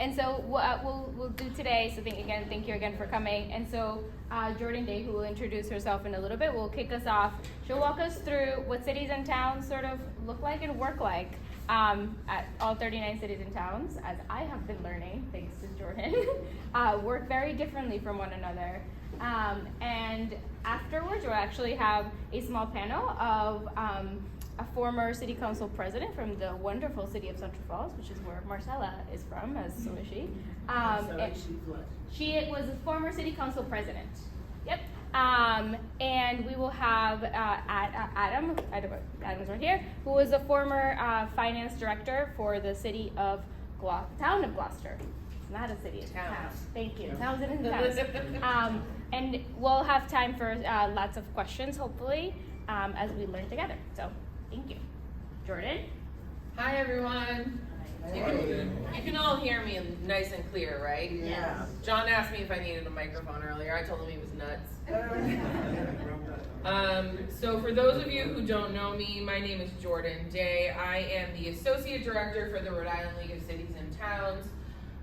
And so what we'll do today, so thank you again for coming. And so Jordan Day, who will introduce herself in a little bit, will kick us off. She'll walk us through what cities and towns sort of look like and work like at all 39 cities and towns, as I have been learning, thanks to Jordan, work very differently from one another. And afterwards, we'll actually have a small panel of a former city council president from the wonderful city of Central Falls, which is where Marcella is from, as so is she. She was a former city council president. Yep. And we will have Adam's right here, who was a former finance director for the city of town of Gloucester. It's not a city, it's a town. Thank you. Towns and towns. And we'll have time for lots of questions, hopefully, as we learn together. So, thank you. Jordan? Hi, everyone. You can all hear me nice and clear, right? Yeah. John asked me if I needed a microphone earlier. I told him he was nuts. So for those of you who don't know me, my name is Jordan Day. I am the Associate Director for the Rhode Island League of Cities and Towns.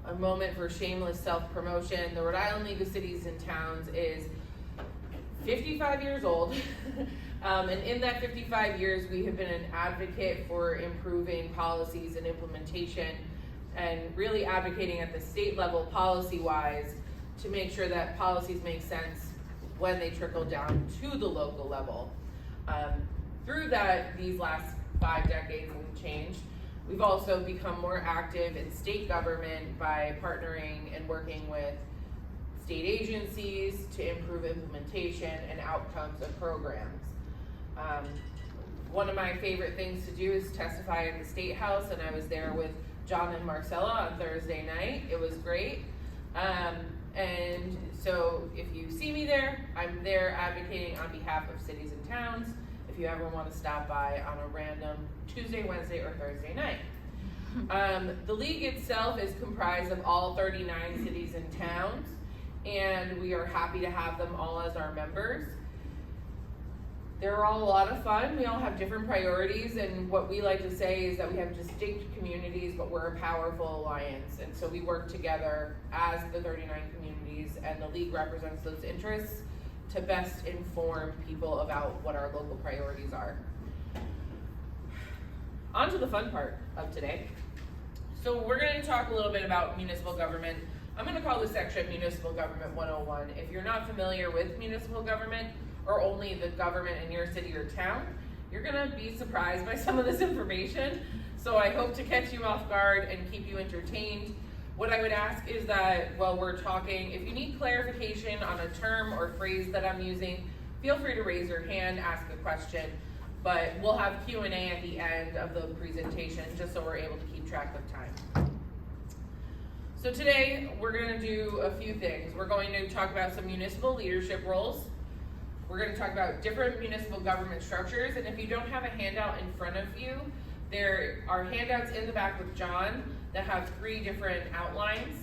A moment for shameless self-promotion. The Rhode Island League of Cities and Towns is 55 years old. And in that 55 years, we have been an advocate for improving policies and implementation, and really advocating at the state level policy-wise to make sure that policies make sense when they trickle down to the local level. Through that, these last 5 decades and change, we've also become more active in state government by partnering and working with state agencies to improve implementation and outcomes of programs. One of my favorite things to do is testify in the State House, and I was there with John and Marcella on Thursday night. It was great. And so if you see me there, I'm there advocating on behalf of cities and towns if you ever want to stop by on a random Tuesday, Wednesday, or Thursday night. The league itself is comprised of all 39 cities and towns, and we are happy to have them all as our members. They're all a lot of fun. We all have different priorities, and what we like to say is that we have distinct communities, but we're a powerful alliance. And so we work together as the 39 communities, and the league represents those interests to best inform people about what our local priorities are. On to the fun part of today. So we're going to talk a little bit about municipal government. I'm going to call this section Municipal Government 101. If you're not familiar with municipal government, or only the government in your city or town, you're gonna be surprised by some of this information. So I hope to catch you off guard and keep you entertained. What I would ask is that while we're talking, if you need clarification on a term or phrase that I'm using, feel free to raise your hand, ask a question, but we'll have Q&A at the end of the presentation just so we're able to keep track of time. So today we're gonna do a few things. We're going to talk about some municipal leadership roles. We're going to talk about different municipal government structures, and if you don't have a handout in front of you, there are handouts in the back with John that have 3 different outlines.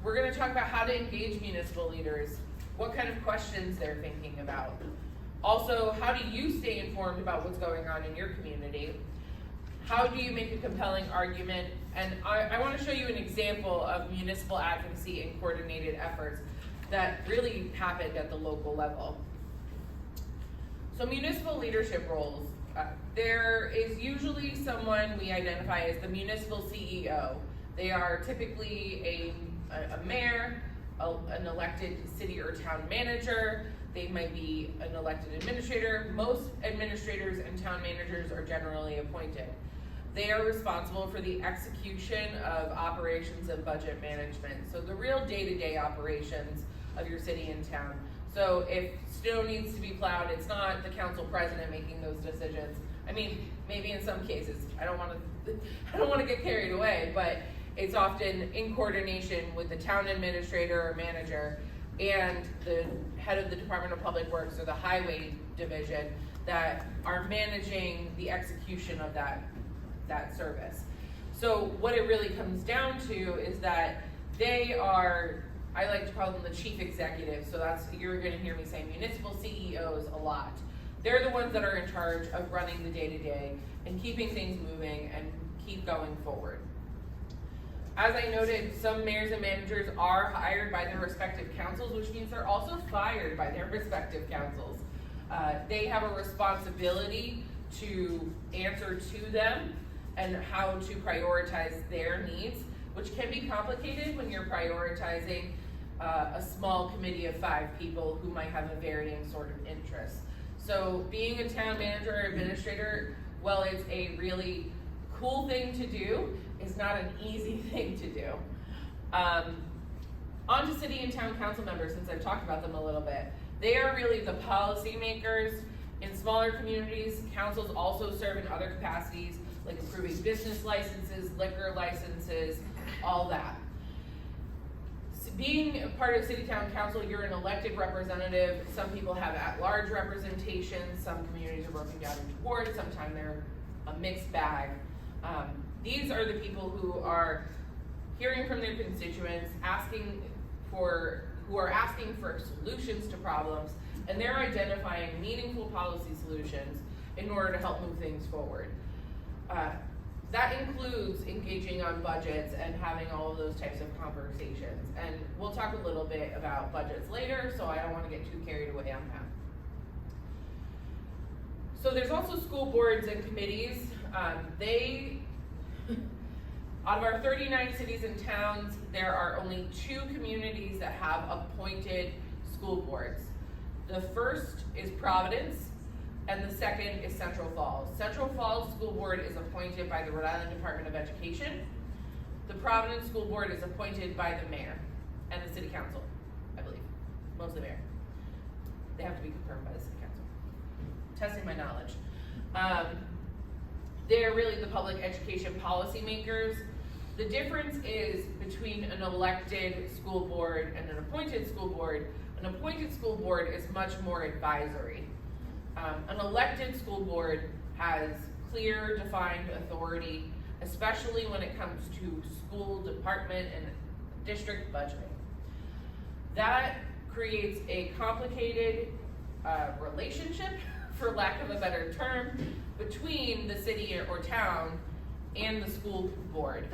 We're going to talk about how to engage municipal leaders, what kind of questions they're thinking about. Also, how do you stay informed about what's going on in your community? How do you make a compelling argument? And I want to show you an example of municipal advocacy and coordinated efforts that really happened at the local level. So municipal leadership roles. There is usually someone we identify as the municipal CEO. They are typically a mayor, an elected city or town manager. They might be an elected administrator. Most administrators and town managers are generally appointed. They are responsible for the execution of operations and budget management. So the real day-to-day operations of your city and town. So if snow needs to be plowed, it's not the council president making those decisions. I mean, maybe in some cases, I don't want to get carried away, but it's often in coordination with the town administrator or manager and the head of the Department of Public Works or the highway division that are managing the execution of that service. So what it really comes down to is that they are, I like to call them the chief executives, so you're gonna hear me say municipal CEOs a lot. They're the ones that are in charge of running the day-to-day and keeping things moving and keep going forward. As I noted, some mayors and managers are hired by their respective councils, which means they're also fired by their respective councils. They have a responsibility to answer to them and how to prioritize their needs, which can be complicated when you're prioritizing a small committee of 5 people who might have a varying sort of interests. So being a town manager or administrator, while it's a really cool thing to do, is not an easy thing to do. On to city and town council members, since I've talked about them a little bit. They are really the policy makers. In smaller communities, councils also serve in other capacities, like approving business licenses, liquor licenses, all that. So being a part of city town council, you're an elected representative. Some people have at-large representation. Some communities are broken down into wards. Sometimes they're a mixed bag. These are the people who are hearing from their constituents, who are asking for solutions to problems, and they're identifying meaningful policy solutions in order to help move things forward. That includes engaging on budgets and having all of those types of conversations. And we'll talk a little bit about budgets later, so I don't want to get too carried away on that. So there's also school boards and committees. Out of our 39 cities and towns, there are only 2 communities that have appointed school boards. The first is Providence, and the second is Central Falls. Central Falls School Board is appointed by the Rhode Island Department of Education. The Providence School Board is appointed by the mayor and the city council, I believe, mostly mayor. They have to be confirmed by the city council. Testing my knowledge. They're really the public education policy makers. The difference is between an elected school board and an appointed school board. An appointed school board is much more advisory. An elected school board has clear, defined authority, especially when it comes to school department and district budgeting. That creates a complicated relationship, for lack of a better term, between the city or town and the school board.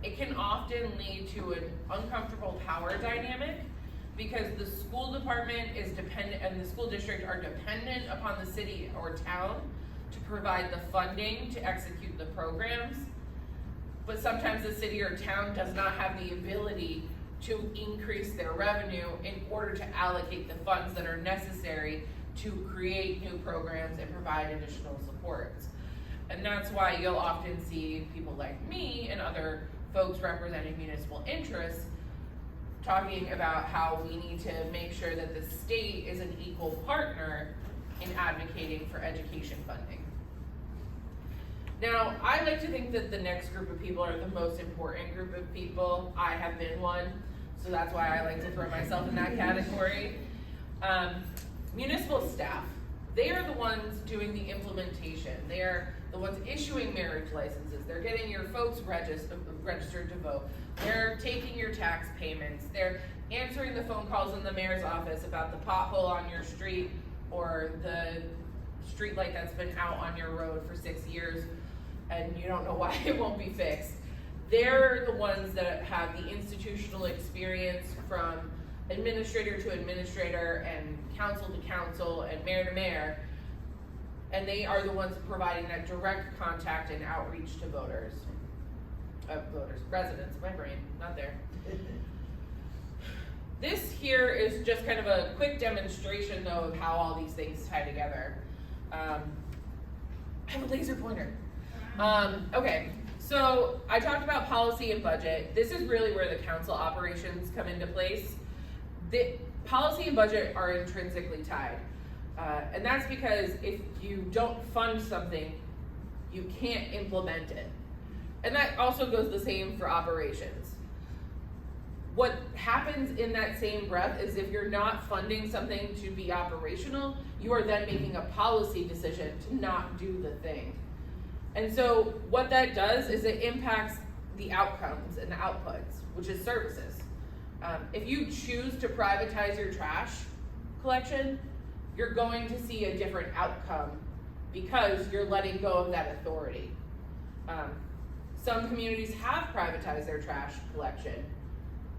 It can often lead to an uncomfortable power dynamic because the school department is dependent and the school district are dependent upon the city or town to provide the funding to execute the programs. But sometimes the city or town does not have the ability to increase their revenue in order to allocate the funds that are necessary to create new programs and provide additional supports. And that's why you'll often see people like me and other folks representing municipal interests talking about how we need to make sure that the state is an equal partner in advocating for education funding. Now, I like to think that the next group of people are the most important group of people. I have been one, so that's why I like to throw myself in that category. Municipal staff, they are the ones doing the implementation. They are the ones issuing marriage licenses. They're getting your folks registered to vote. They're taking your tax payments. They're answering the phone calls in the mayor's office about the pothole on your street or the street light that's been out on your road for 6 years and you don't know why it won't be fixed. They're the ones that have the institutional experience from administrator to administrator and council to council and mayor to mayor, and they are the ones providing that direct contact and outreach to residents, my brain, not there. This here is just kind of a quick demonstration though of how all these things tie together. I have a laser pointer. Okay, so I talked about policy and budget. This is really where the council operations come into place. The policy and budget are intrinsically tied. And that's because if you don't fund something, you can't implement it. And that also goes the same for operations. What happens in that same breath is if you're not funding something to be operational, you are then making a policy decision to not do the thing. And so what that does is it impacts the outcomes and the outputs, which is services. If you choose to privatize your trash collection, you're going to see a different outcome because you're letting go of that authority. Some communities have privatized their trash collection,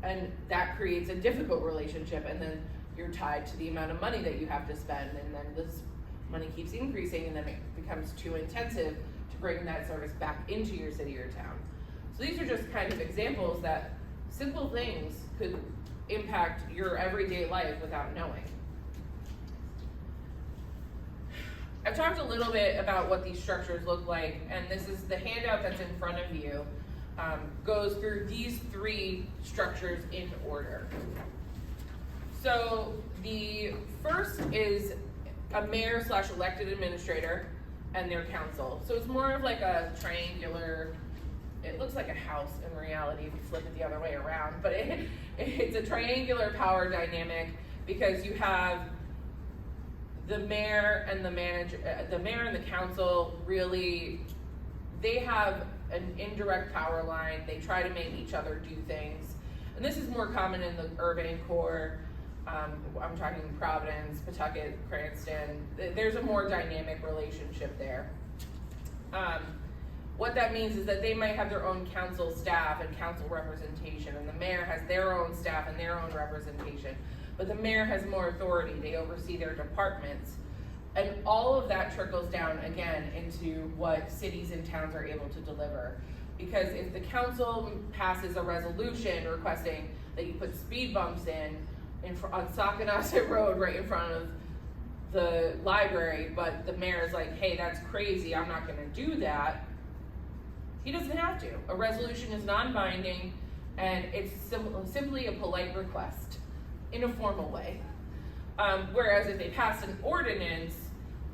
and that creates a difficult relationship, and then you're tied to the amount of money that you have to spend, and then this money keeps increasing, and then it becomes too intensive to bring that service back into your city or town. So these are just kind of examples that simple things could impact your everyday life without knowing. I've talked a little bit about what these structures look like, and this is the handout that's in front of you, goes through these three structures in order. So the first is a mayor / elected administrator and their council. So it's more of like a triangular, it looks like a house in reality if you flip it the other way around, but it's a triangular power dynamic because you have the mayor and the manager, the mayor and the council really, they have an indirect power line. They try to make each other do things. And this is more common in the urban core. I'm talking Providence, Pawtucket, Cranston. There's a more dynamic relationship there. What that means is that they might have their own council staff and council representation, and the mayor has their own staff and their own representation. But the mayor has more authority. They oversee their departments. And all of that trickles down again into what cities and towns are able to deliver. Because if the council passes a resolution requesting that you put speed bumps on Sacanasset Road right in front of the library, but the mayor is like, hey, that's crazy, I'm not gonna do that, he doesn't have to. A resolution is non-binding, and it's simply a polite request in a formal way. Whereas if they pass an ordinance,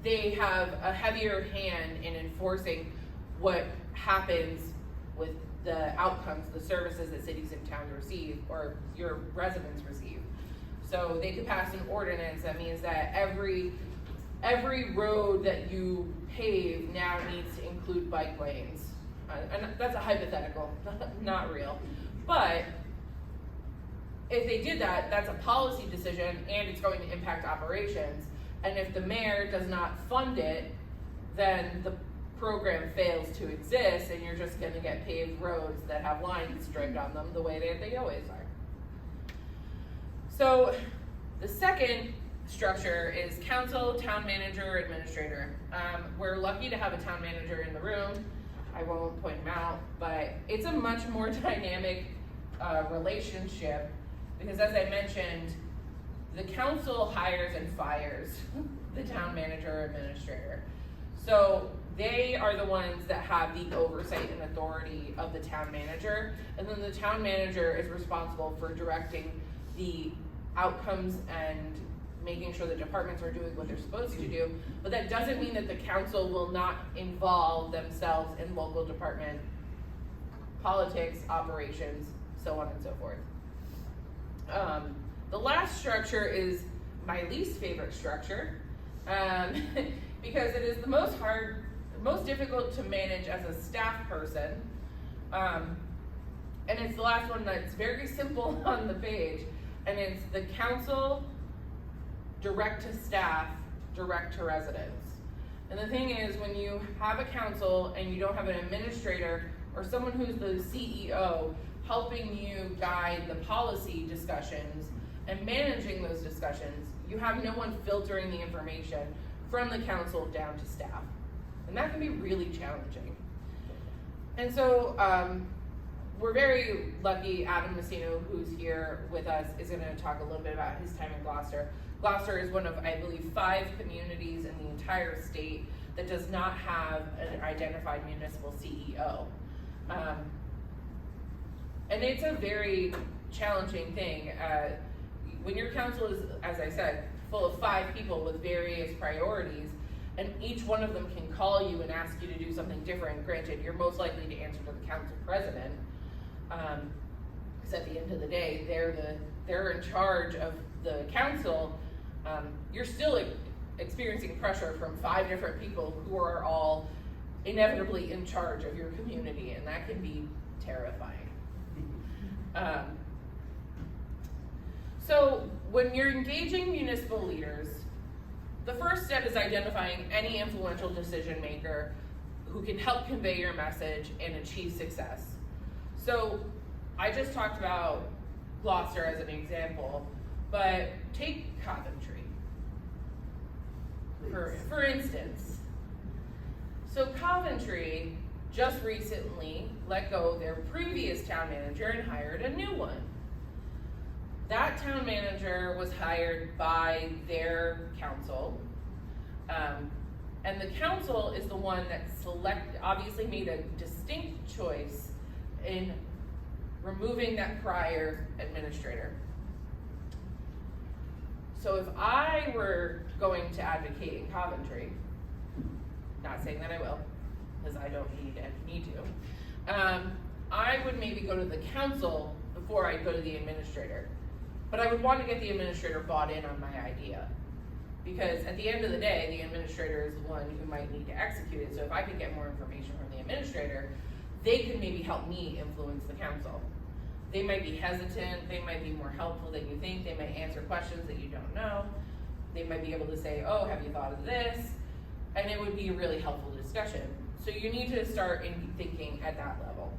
they have a heavier hand in enforcing what happens with the outcomes, the services that cities and towns receive, or your residents receive. So they could pass an ordinance that means that every road that you pave now needs to include bike lanes. And that's a hypothetical, not real. But if they did that, that's a policy decision and it's going to impact operations. And if the mayor does not fund it, then the program fails to exist and you're just gonna get paved roads that have lines striped on them the way they always are. So the second structure is council, town manager, administrator. We're lucky to have a town manager in the room. I won't point him out, but it's a much more dynamic relationship because, as I mentioned, the council hires and fires the town manager or administrator. So they are the ones that have the oversight and authority of the town manager, and then the town manager is responsible for directing the outcomes and making sure the departments are doing what they're supposed to do. But that doesn't mean that the council will not involve themselves in local department politics, operations, so on and so forth. The last structure is my least favorite structure because it is the most difficult to manage as a staff person. And it's the last one that's very simple on the page, and it's the council, direct to staff, direct to residents. And the thing is, when you have a council and you don't have an administrator or someone who's the CEO helping you guide the policy discussions and managing those discussions, you have no one filtering the information from the council down to staff. And that can be really challenging. And so we're very lucky. Adam Messino, who's here with us, is going to talk a little bit about his time in Gloucester. Gloucester is one of, I believe, 5 communities in the entire state that does not have an identified municipal CEO. And it's a very challenging thing. When your council is, as I said, full of 5 people with various priorities, and each one of them can call you and ask you to do something different. Granted, you're most likely to answer to the council president, because at the end of the day, they're in charge of the council. You're still experiencing pressure from 5 different people who are all inevitably in charge of your community, and that can be terrifying. So when you're engaging municipal leaders, the first step is identifying any influential decision maker who can help convey your message and achieve success. So I just talked about Gloucester as an example, but take Coventry, for instance. So Coventry just recently let go of their previous town manager and hired a new one. That town manager was hired by their council, and the council is the one that obviously made a distinct choice in removing that prior administrator. So if I were going to advocate in Coventry, not saying that I will, because I don't need to, I would maybe go to the council before I go to the administrator. But I would want to get the administrator bought in on my idea. Because at the end of the day, the administrator is the one who might need to execute it. So if I could get more information from the administrator, they could maybe help me influence the council. They might be hesitant, they might be more helpful than you think, they might answer questions that you don't know. They might be able to say, oh, have you thought of this? And it would be a really helpful discussion. So you need to start thinking at that level.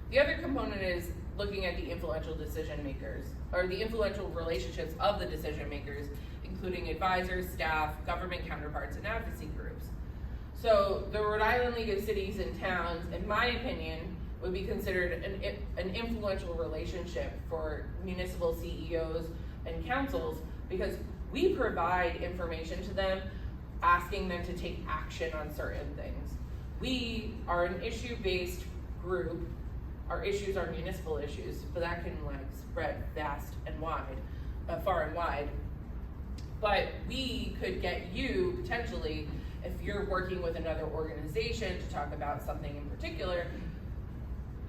The other component is looking at the influential decision makers, or the influential relationships of the decision makers, including advisors, staff, government counterparts, and advocacy groups. So the Rhode Island League of Cities and Towns, in my opinion, would be considered an influential relationship for municipal CEOs and councils, because we provide information to them, asking them to take action on certain things. We are an issue-based group. Our issues are municipal issues, but that can spread fast and wide, far and wide. But we could get you potentially, if you're working with another organization to talk about something in particular,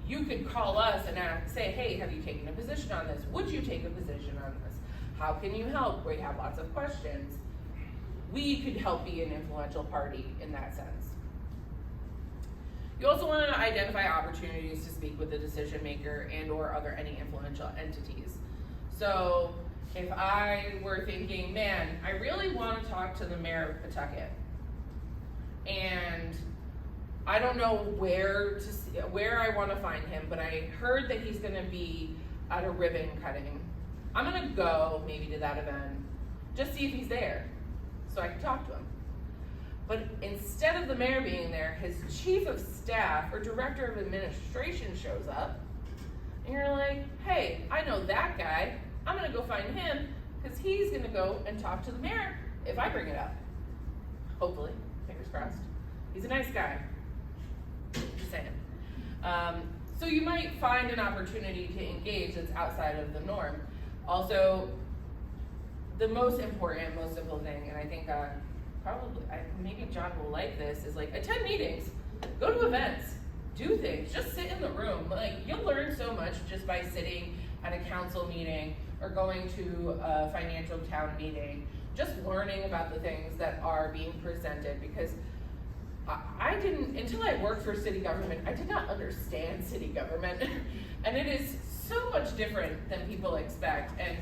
you could call us and say, hey, have you taken a position on this? Would you take a position on this? How can you help? We have lots of questions. We could help be an influential party in that sense. You also want to identify opportunities to speak with the decision maker and or any influential entities. So if I were thinking, man, I really want to talk to the mayor of Pawtucket, and I don't know where I want to find him, but I heard that he's going to be at a ribbon cutting. I'm going to go maybe to that event, just see if he's there, so I can talk to him. But instead of the mayor being there, his chief of staff or director of administration shows up, and you're like, hey, I know that guy. I'm going to go find him, because he's going to go and talk to the mayor if I bring it up. Hopefully, fingers crossed. He's a nice guy. Just saying. So you might find an opportunity to engage that's outside of the norm. Also, the most important, most simple thing, and I think maybe John will like this, is attend meetings, go to events, do things, just sit in the room. You'll learn so much just by sitting at a council meeting or going to a financial town meeting, just learning about the things that are being presented, because I didn't, until I worked for city government, I did not understand city government. And it is so much different than people expect. And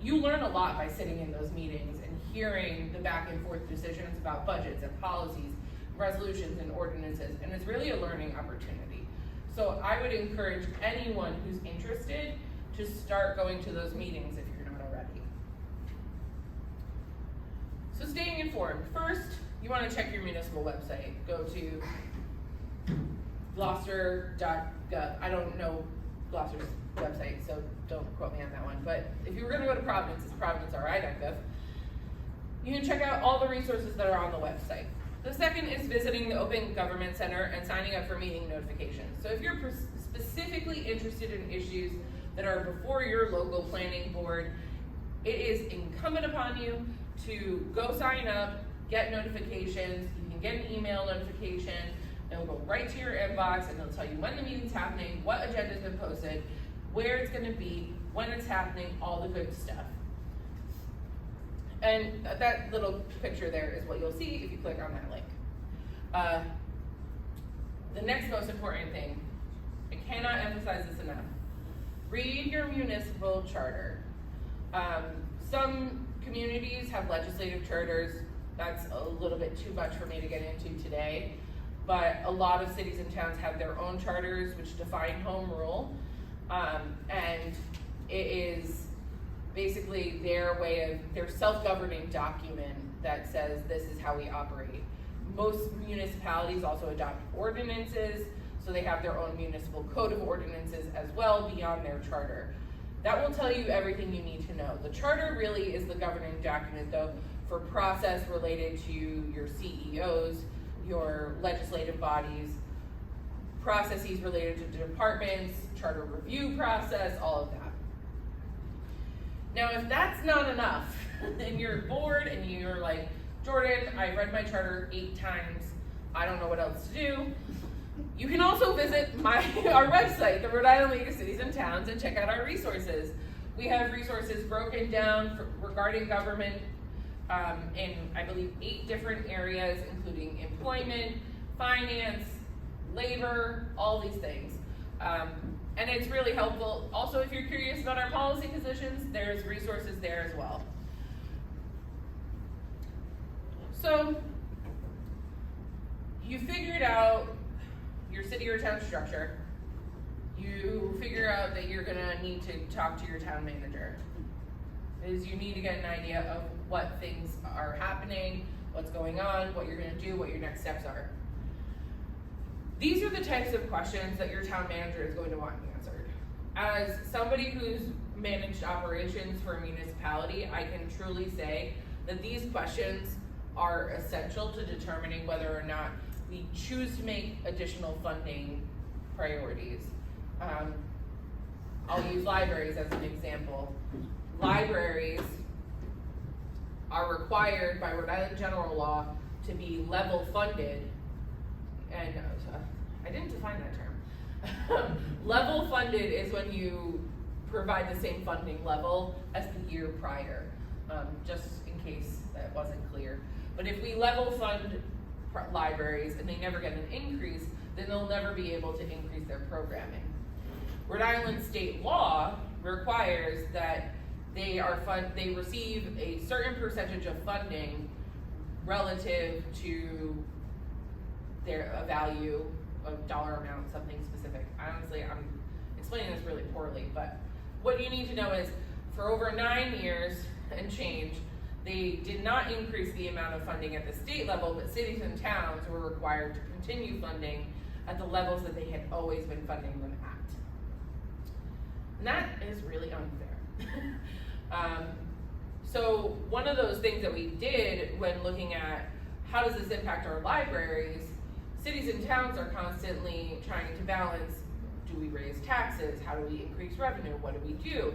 you learn a lot by sitting in those meetings and hearing the back and forth decisions about budgets and policies, resolutions and ordinances, and it's really a learning opportunity. So I would encourage anyone who's interested to start going to those meetings if you're not already. So staying informed. First, you want to check your municipal website. Go to Gloucester.gov. I don't know Gloucester's website, so don't quote me on that one. But if you were going to go to Providence, it's providenceRI.gov. You can check out all the resources that are on the website. The second is visiting the Open Government Center and signing up for meeting notifications. So if you're specifically interested in issues that are before your local planning board, it is incumbent upon you to go sign up, get notifications. You can get an email notification. It'll go right to your inbox, and it'll tell you when the meeting's happening, what agenda's been posted, where it's going to be, when it's happening, all the good stuff. And that little picture there is what you'll see if you click on that link. The next most important thing, I cannot emphasize this enough. Read your municipal charter. Some communities have legislative charters. That's a little bit too much for me to get into today. But a lot of cities and towns have their own charters which define home rule. And it is basically their self-governing document that says this is how we operate. Most municipalities also adopt ordinances, so they have their own municipal code of ordinances as well beyond their charter. That will tell you everything you need to know. The charter really is the governing document though for process related to your CEOs, your legislative bodies, processes related to departments, charter review process, all of that. Now, if that's not enough, and you're bored and you're like, Jordan, I read my charter 8 times, I don't know what else to do, you can also visit our website, the Rhode Island League of Cities and Towns, and check out our resources. We have resources broken down regarding government in, I believe, 8 different areas, including employment, finance, labor, all these things. And it's really helpful. Also, if you're curious about our policy positions, there's resources there as well. So, you figured out your city or town structure. You figure out that you're gonna need to talk to your town manager. You need to get an idea of what things are happening, what's going on, what you're gonna do, what your next steps are. These are the types of questions that your town manager is going to want answered. As somebody who's managed operations for a municipality, I can truly say that these questions are essential to determining whether or not we choose to make additional funding priorities. I'll use libraries as an example. Libraries are required by Rhode Island general law to be level funded, and I didn't define that term. Level funded is when you provide the same funding level as the year prior, just in case that wasn't clear. But if we level fund libraries and they never get an increase, then they'll never be able to increase their programming. Rhode Island state law requires that they receive a certain percentage of funding relative to their value, a dollar amount, something specific. Honestly, I'm explaining this really poorly, but what you need to know is for over 9 years and change, they did not increase the amount of funding at the state level, but cities and towns were required to continue funding at the levels that they had always been funding them at. And that is really unfair. So one of those things that we did when looking at how does this impact our libraries, cities and towns are constantly trying to balance, do we raise taxes? How do we increase revenue? What do we do?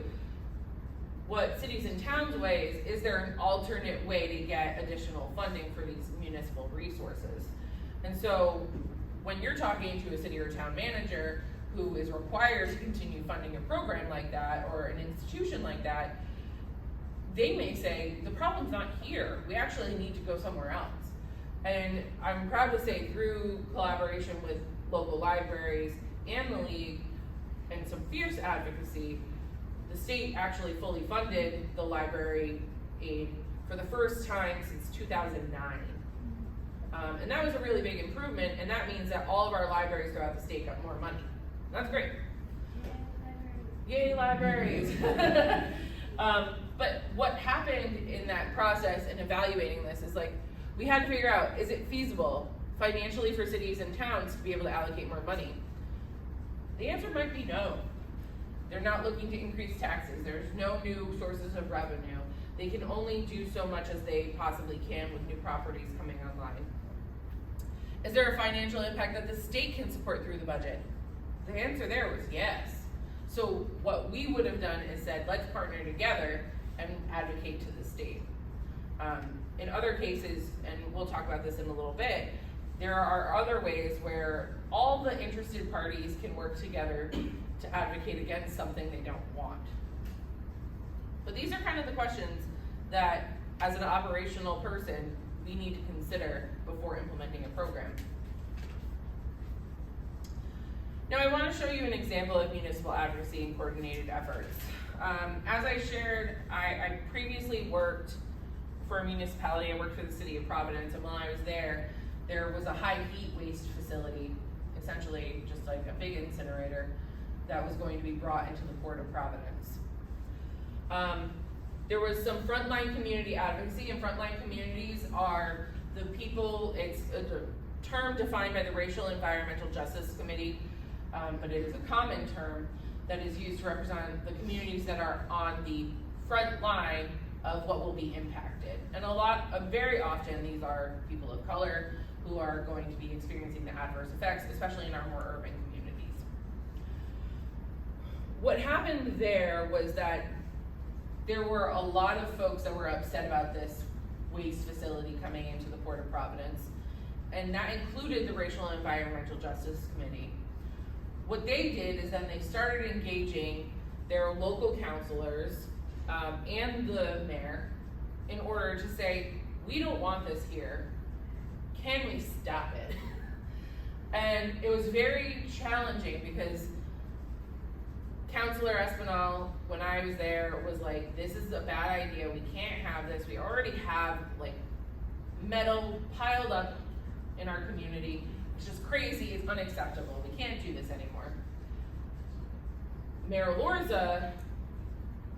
What cities and towns weigh is there an alternate way to get additional funding for these municipal resources? And so when you're talking to a city or town manager who is required to continue funding a program like that or an institution like that, they may say, the problem's not here. We actually need to go somewhere else. And I'm proud to say through collaboration with local libraries and the league and some fierce advocacy, the state actually fully funded the library aid for the first time since 2009. And that was a really big improvement, and that means that all of our libraries throughout the state got more money. That's great. Yay, libraries. But what happened in that process in evaluating this is we had to figure out, is it feasible financially for cities and towns to be able to allocate more money? The answer might be no. They're not looking to increase taxes. There's no new sources of revenue. They can only do so much as they possibly can with new properties coming online. Is there a financial impact that the state can support through the budget? The answer there was yes. So what we would have done is said, let's partner together and advocate to the state. In other cases, and we'll talk about this in a little bit, there are other ways where all the interested parties can work together to advocate against something they don't want. But these are kind of the questions that, as an operational person, we need to consider before implementing a program. Now I want to show you an example of municipal advocacy and coordinated efforts. As I shared, I previously worked for a municipality. I worked for the city of Providence, and while I was there was a high heat waste facility, essentially just like a big incinerator, that was going to be brought into the Port of Providence. There was some frontline community advocacy, and frontline communities are the people, it's a term defined by the Racial Environmental Justice Committee, but it is a common term that is used to represent the communities that are on the front line of what will be impacted. And very often these are people of color who are going to be experiencing the adverse effects, especially in our more urban communities. What happened there was that there were a lot of folks that were upset about this waste facility coming into the Port of Providence, and that included the Racial and Environmental Justice Committee. What they did is then they started engaging their local councilors and the mayor in order to say, we don't want this here. Can we stop it? And it was very challenging because Councilor Espinal, when I was there, was like, this is a bad idea. We can't have this. We already have like metal piled up in our community. It's just crazy. It's unacceptable. We can't do this anymore. Mayor Lorza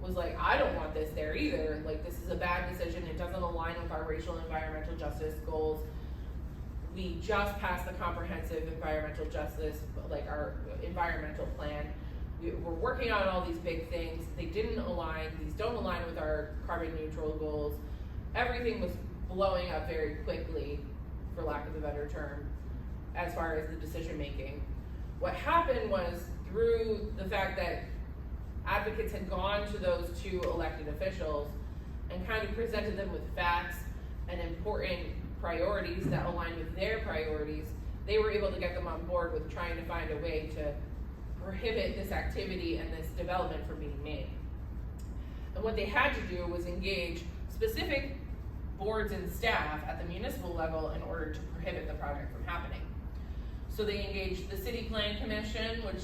was like, I don't want this there either. Like, this is a bad decision. It doesn't align with our racial and environmental justice goals. We just passed the comprehensive environmental justice, like our environmental plan. We're working on all these big things. They didn't align. These don't align with our carbon neutral goals. Everything was blowing up very quickly, for lack of a better term, as far as the decision making. What happened was, through the fact that advocates had gone to those two elected officials and kind of presented them with facts and important priorities that aligned with their priorities, they were able to get them on board with trying to find a way to prohibit this activity and this development from being made. And what they had to do was engage specific boards and staff at the municipal level in order to prohibit the project from happening. So they engaged the City Plan Commission, which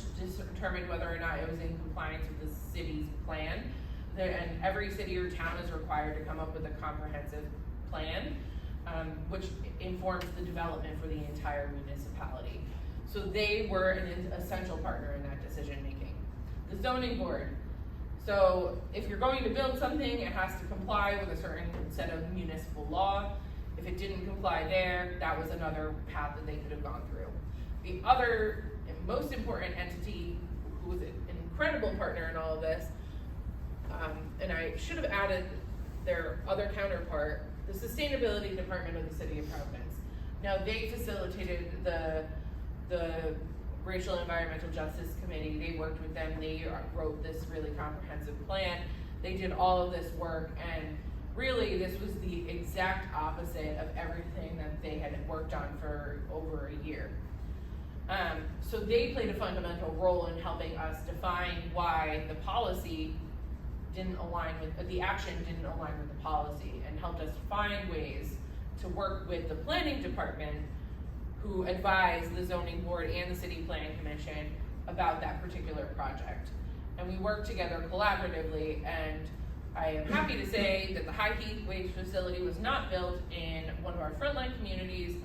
determined whether or not it was in compliance with the city's plan. And every city or town is required to come up with a comprehensive plan, which informs the development for the entire municipality. So they were an essential partner in that decision making. The zoning board. So if you're going to build something, it has to comply with a certain set of municipal law. If it didn't comply there, that was another path that they could have gone through. The other and most important entity, who was an incredible partner in all of this, and I should have added their other counterpart, the Sustainability Department of the City of Providence. Now they facilitated the Racial and Environmental Justice Committee. They worked with them. They wrote this really comprehensive plan. They did all of this work, and really this was the exact opposite of everything that they had worked on for over a year. So they played a fundamental role in helping us define why the policy didn't align with, the action didn't align with the policy, and helped us find ways to work with the planning department, who advised the zoning board and the city planning commission about that particular project. And we worked together collaboratively, and I am happy to say that the high heat waste facility was not built in one of our frontline communities,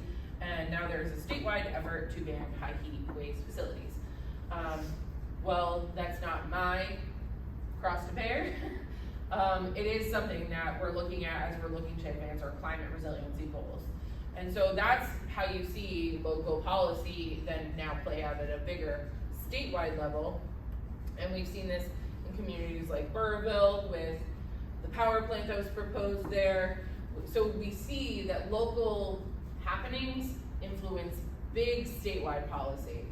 and now there is a statewide effort to ban high heat waste facilities. Well, that's not my cross to bear. It is something that we're looking at as we're looking to advance our climate resiliency goals. And so that's how you see local policy then now play out at a bigger statewide level. And we've seen this in communities like Burrville with the power plant that was proposed there. So we see that local happenings influence big statewide policy.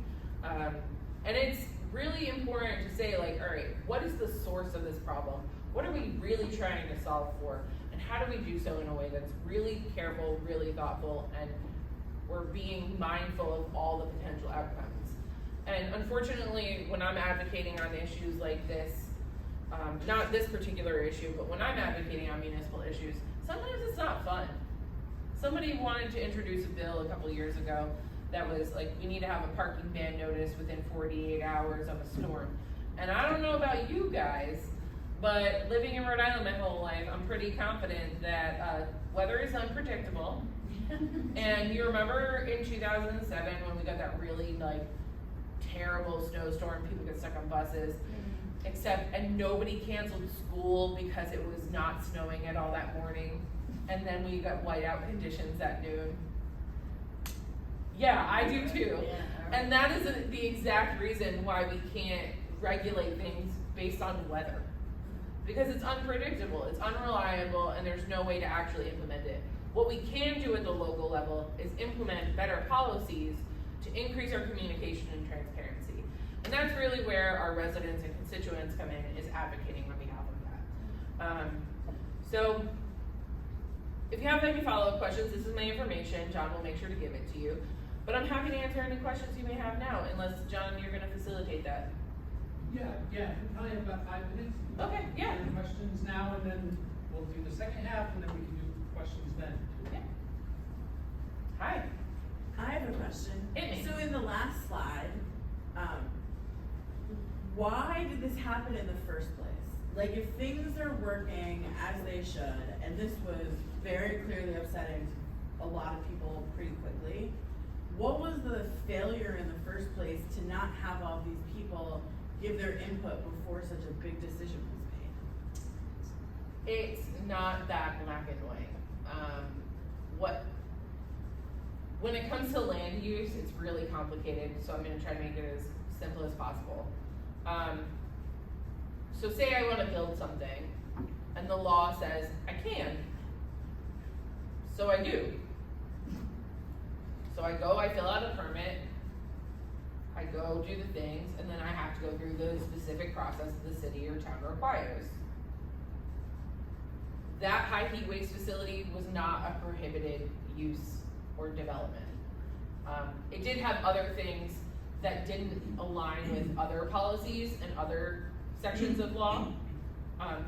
And it's really important to say, like, all right, what is the source of this problem? What are we really trying to solve for? And how do we do so in a way that's really careful, really thoughtful, and we're being mindful of all the potential outcomes? And unfortunately, when I'm advocating on issues like this, not this particular issue, but when I'm advocating on municipal issues, sometimes it's not fun. Somebody wanted to introduce a bill a couple years ago that was like, we need to have a parking ban notice within 48 hours of a storm. And I don't know about you guys, But living in Rhode Island my whole life, I'm pretty confident that weather is unpredictable. And you remember in 2007 when we got that really like terrible snowstorm, people get stuck on buses, and nobody canceled school because it was not snowing at all that morning. And then we got whiteout conditions at noon. Yeah, I do too. And that is the exact reason why we can't regulate things based on weather. Because it's unpredictable, it's unreliable, and there's no way to actually implement it. What we can do at the local level is implement better policies to increase our communication and transparency. And that's really where our residents and constituents come in, is advocating on behalf of that. So if you have any follow-up questions, this is my information. John will make sure to give it to you. But I'm happy to answer any questions you may have now, unless, John, you're gonna facilitate that. Yeah, we probably have about 5 minutes. Okay, yeah. Any questions now, and then we'll do the second half, and then we can do questions then. Yeah. Hi. I have a question. Hit me. So in the last slide, why did this happen in the first place? Like, if things are working as they should, and this was very clearly upsetting to a lot of people pretty quickly, what was the failure in the first place to not have all these people give their input before such a big decision was made? It's not that black and white. When it comes to land use, it's really complicated, so I'm gonna try to make it as simple as possible. So say I wanna build something, and the law says I can. So I do. So I go, I fill out a permit, I go do the things, and then I have to go through the specific process the city or town requires. That high heat waste facility was not a prohibited use or development. It did have other things that didn't align with other policies and other sections of law,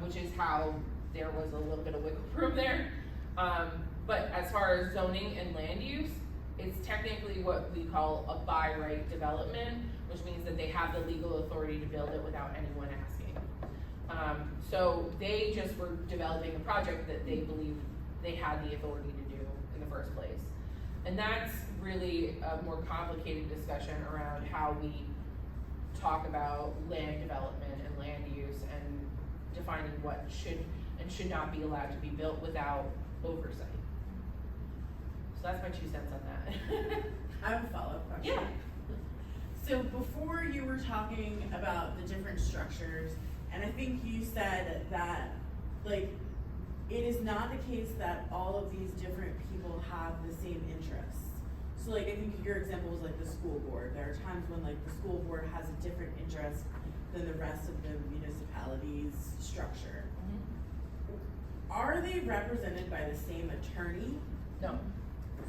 which is how there was a little bit of wiggle room there. But as far as zoning and land use, it's technically what we call a by right development, which means that they have the legal authority to build it without anyone asking. So they just were developing a project that they believed they had the authority to do in the first place. And that's really a more complicated discussion around how we talk about land development and land use and defining what should and should not be allowed to be built without oversight. So that's my 2 cents on that. I have a follow-up question. Yeah. So before you were talking about the different structures, and I think you said that, like, it is not the case that all of these different people have the same interests. So like, I think your example was like the school board. There are times when like the school board has a different interest than the rest of the municipality's structure. Mm-hmm. Are they represented by the same attorney? No.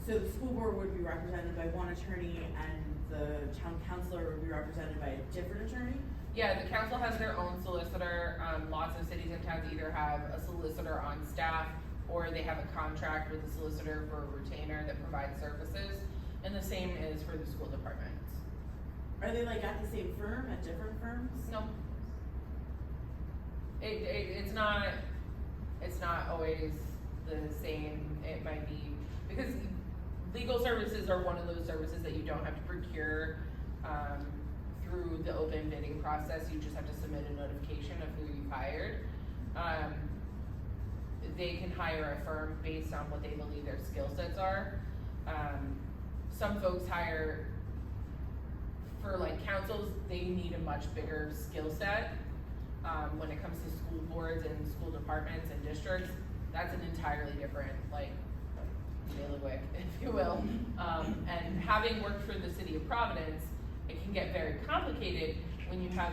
So the school board would be represented by one attorney and the town councilor would be represented by a different attorney? Yeah, the council has their own solicitor. Lots of cities and towns either have a solicitor on staff or they have a contract with a solicitor for a retainer that provides services. And the same is for the school departments. Are they like at the same firm, at different firms? No. It's not always the same. It might be, because legal services are one of those services that you don't have to procure through the open bidding process. You just have to submit a notification of who you've hired. They can hire a firm based on what they believe their skill sets are. Some folks hire, for like councils, they need a much bigger skill set. When it comes to school boards and school departments and districts, that's an entirely different, like, bailiwick, if you will. And having worked for the city of Providence, it can get very complicated when you have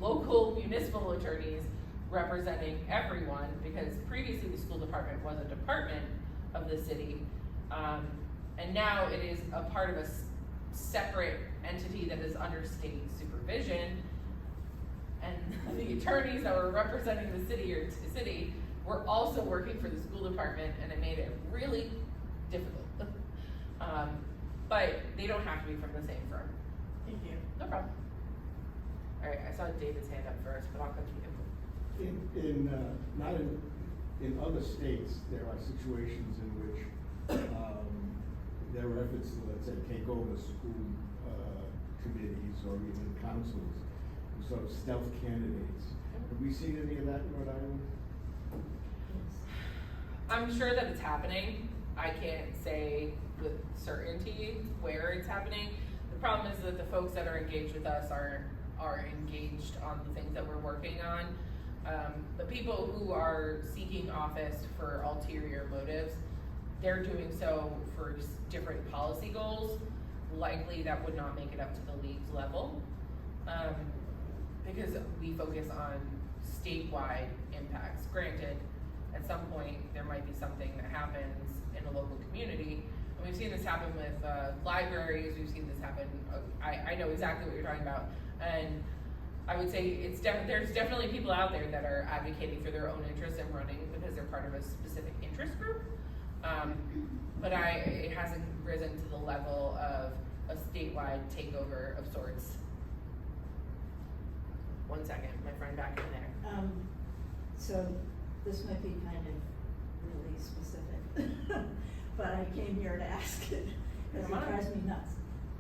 local municipal attorneys representing everyone, because previously the school department was a department of the city, and now it is a part of a separate entity that is under state supervision, and the attorneys that were representing the city were also working for the school department, and it made it really difficult. But they don't have to be from the same firm. Thank you. No problem. All right, I saw David's hand up first, but I'll come to you. In other states, there are situations in which there are efforts to, let's say, take over school committees or even councils, sort of stealth candidates. Have we seen any of that in Rhode Island? I'm sure that it's happening. I can't say with certainty where it's happening. The problem is that the folks that are engaged with us are engaged on the things that we're working on. The people who are seeking office for ulterior motives, they're doing so for different policy goals. Likely that would not make it up to the league's level, because we focus on statewide impacts. Granted, at some point there might be something that happens in a local community, and we've seen this happen with libraries. We've seen this happen. I know exactly what you're talking about, and I would say there's definitely people out there that are advocating for their own interests and running because they're part of a specific interest group. But it hasn't risen to the level of a statewide takeover of sorts. One second, my friend back in there. So this might be kind of really specific, but I came here to ask it because it drives me nuts.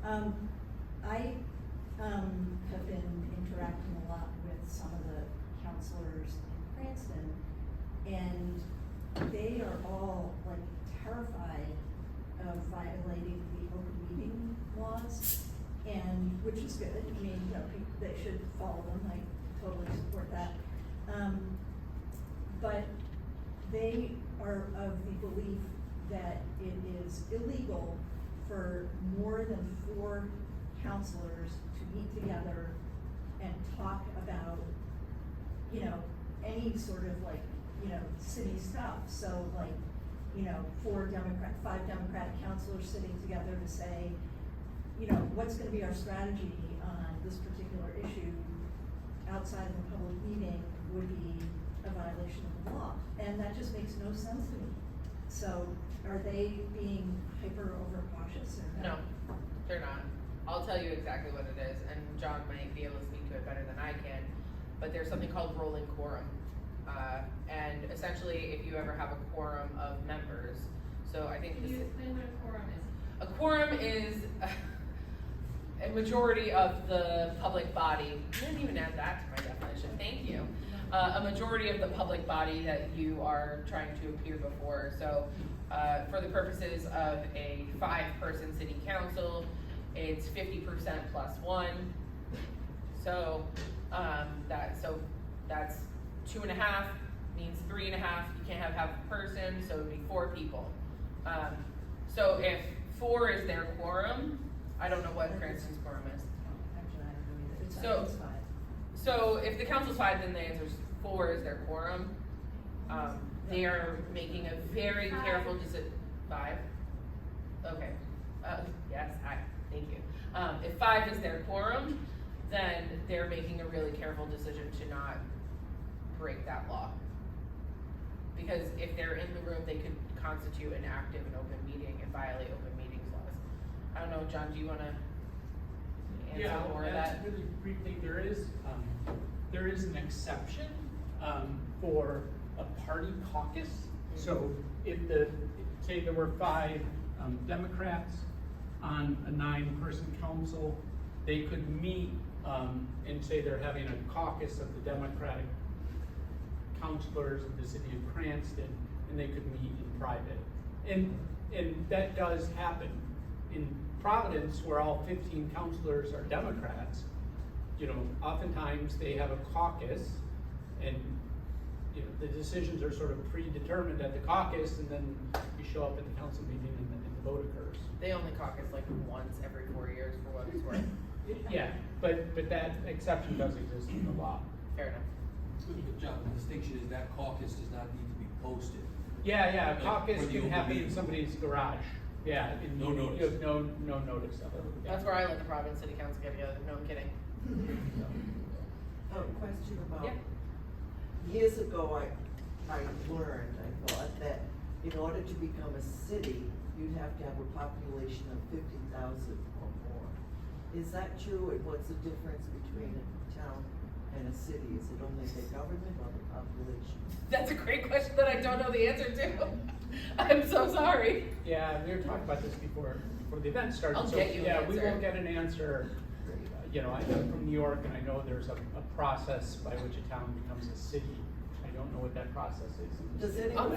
I have been interacting a lot with some of the counselors in Cranston, and they are all like terrified of violating the open meeting laws, and which is good. I mean, you know, they should follow them. I totally support that. But they are of the belief that it is illegal for more than 4 counselors to meet together and talk about, you know, any sort of like, you know, city stuff. So like, you know, 5 Democratic counselors sitting together to say, you know, what's gonna be our strategy on this particular issue outside of a public meeting would be a violation of the law. And that just makes no sense to me. So are they being hyper overcautious or No, they're not. I'll tell you exactly what it is, and John might be able to speak to it better than I can, but there's something called rolling quorum. And essentially, if you ever have a quorum of members, so I think Can you explain what a quorum is? a quorum is a majority of the public body. I didn't even add that to my definition, thank you. A majority of the public body that you are trying to appear before. So for the purposes of a 5-person city council, it's 50% plus 1. So that's 2.5 means 3.5. You can't have half a person, so it would be 4 people. So if 4 is their quorum, I don't know what Cranston's quorum is. Actually, I don't know either. It's 5. So if the council's 5, then the answer is 4 is their quorum. They are making a very careful decision. 5? Okay. Yes, thank you. If 5 is their quorum, then they're making a really careful decision to not break that law. Because if they're in the room, they could constitute an active and open meeting and violate open meetings laws. I don't know, John, do you want to answer more of that? Really briefly, there is an exception for a party caucus. So if say there were 5 Democrats on a 9-person council, they could meet and say they're having a caucus of the Democratic counselors of the city of Cranston, and they could meet in private. And that does happen. In Providence, where all 15 counselors are Democrats, you know, oftentimes they have a caucus, and you know, the decisions are sort of predetermined at the caucus, and then you show up at the council meeting and the vote occurs. They only caucus like once every 4 years for what it's worth. Yeah, but that exception does exist in the law. Fair enough. John, the distinction is that caucus does not need to be posted. Yeah, a Like, caucus for the can open happen in meeting. somebody's garage. Yeah. and No you notice. have no notice of it. Yeah. That's where I let the Providence City Council get together. No, I'm kidding. A question about, Yeah. years ago, I learned, I thought, that in order to become a city, you'd have to have a population of 50,000 or more. Is that true, and what's the difference between a town in a city? Is it only the government or the population? That's a great question that I don't know the answer to. I'm so sorry. Yeah, we were talking about this before the event started. I'll So, get you an yeah, we answer. will get an answer. You know, I know from New York, and I know there's a process by which a town becomes a city. I don't know what that process is. Does anyone?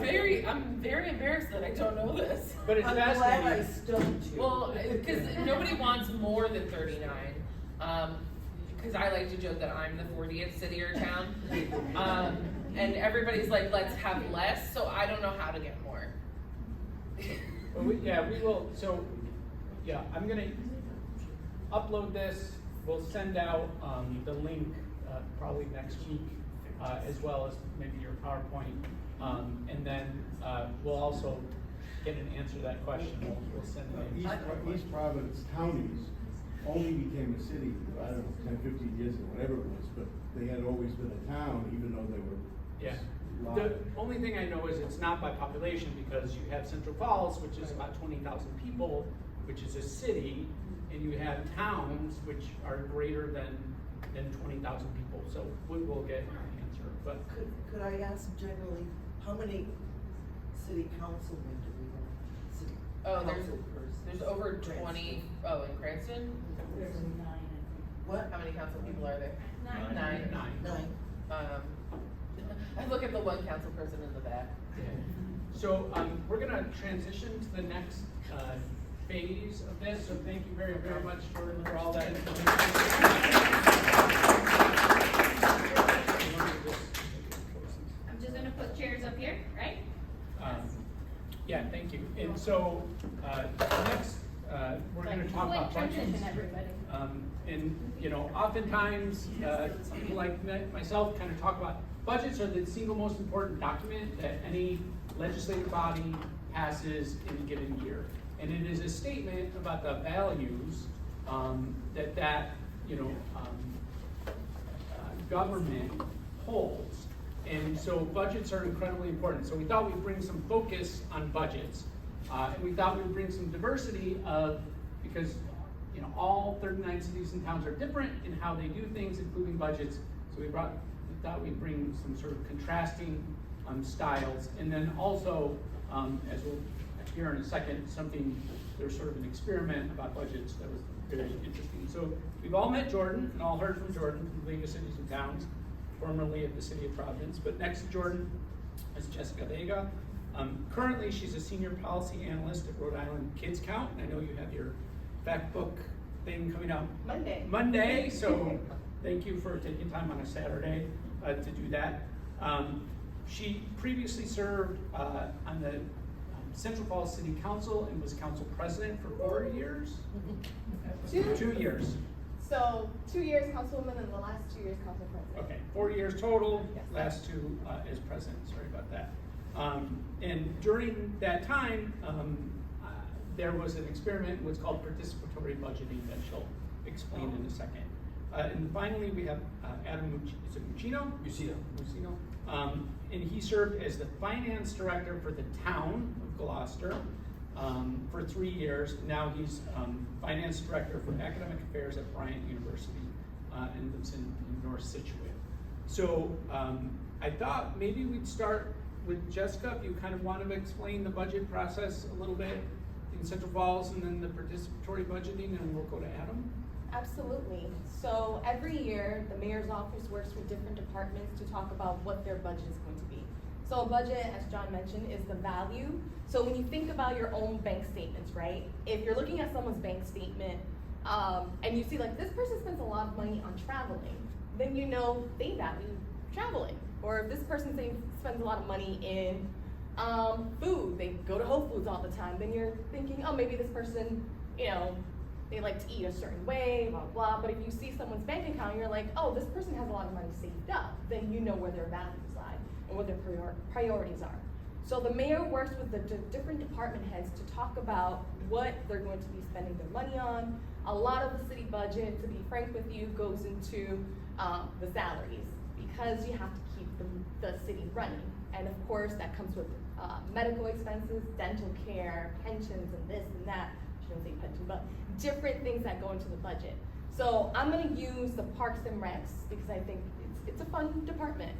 I'm very embarrassed that I don't know this. But it's I'm glad I fascinating. stumped you. Well, because nobody wants more than 39. Because I like to joke that I'm the 40th city or town. And everybody's like, let's have less, so I don't know how to get more. Well, we will, so, yeah, I'm gonna upload this, we'll send out, the link, probably next week, as well as maybe your PowerPoint. And then, we'll also get an answer to that question, we'll send it. East Providence counties only became a city, I don't know, 10, 15 years ago, whatever it was, but they had always been a town, even though they were. Yeah, large. the only thing I know is it's not by population, because you have Central Falls, which is about 20,000 people, which is a city, and you have towns which are greater than 20,000 people, so we will get an answer, but. Could I ask generally, how many city councilmen do we have? City Oh, council persons? There's over Cranston. 20, oh, in Cranston? There's 9, I think. What? How many council people are there? Nine. Nine. I look at the one council person in the back. So, we're gonna transition to the next, phase of this, so thank you very, very much for all that information. I'm just gonna put chairs up here, right? Yeah, thank you. And so, next, we're gonna talk about budgets. Transition, everybody. And, you know, oftentimes, people like myself kind of talk about budgets are the single most important document that any legislative body passes in a given year. And it is a statement about the values government holds. And so budgets are incredibly important. So we thought we'd bring some focus on budgets. And we thought we'd bring some diversity because you know, all 39 cities and towns are different in how they do things, including budgets. So we thought we'd bring some sort of contrasting styles. And then also, as we'll hear in a second, there's sort of an experiment about budgets that was very interesting. So we've all met Jordan and all heard from Jordan from the League of Cities and Towns, formerly at the City of Providence. But next to Jordan is Jessica Vega. Currently, she's a senior policy analyst at Rhode Island Kids Count. I know you have your fact book thing coming out Monday, so thank you for taking time on a Saturday to do that. She previously served on the Central Falls City Council and was council president for 4 years? 2 years. So 2 years councilwoman and the last 2 years council president. Okay, 4 years total, Yes. last 2 as president, sorry about that. And during that time, there was an experiment, what's called participatory budgeting, that she'll explain in a second. And finally, we have Adam Muccino? Muccino. And he served as the finance director for the town of Gloucester for 3 years. Now he's finance director for academic affairs at Bryant University and lives in North Situate. So I thought maybe we'd start with Jessica, if you kind of want to explain the budget process a little bit in Central Falls and then the participatory budgeting, and we'll go to Adam. Absolutely. So every year, the mayor's office works with different departments to talk about what their budget is going to be. So a budget, as John mentioned, is the value. So when you think about your own bank statements, right? If you're looking at someone's bank statement, and you see like this person spends a lot of money on traveling, then you know they value traveling. Or if this person spends a lot of money in food, they go to Whole Foods all the time, then you're thinking, oh, maybe this person, you know, they like to eat a certain way, blah, blah. But if you see someone's bank account, you're like, oh, this person has a lot of money saved up, then you know where their values lie and what their priorities are. So the mayor works with the different department heads to talk about what they're going to be spending their money on. A lot of the city budget, to be frank with you, goes into the salaries, because you have to keep the city running. And of course, that comes with medical expenses, dental care, pensions, and this and that. I shouldn't say pension, but different things that go into the budget. So I'm gonna use the Parks and Recs because I think it's a fun department.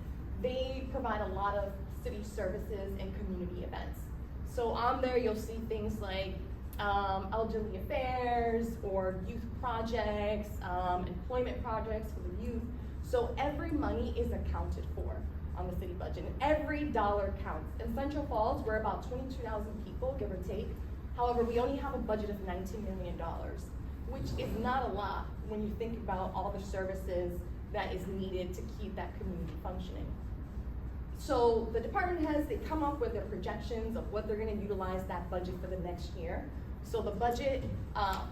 They provide a lot of city services and community events. So on there, you'll see things like elderly affairs or youth projects, employment projects for the youth. So every money is accounted for on the city budget, and every dollar counts. In Central Falls, we're about 22,000 people, give or take. However, we only have a budget of $19 million, which is not a lot when you think about all the services that is needed to keep that community functioning. So the department heads, they come up with their projections of what they're gonna utilize that budget for the next year. So the budget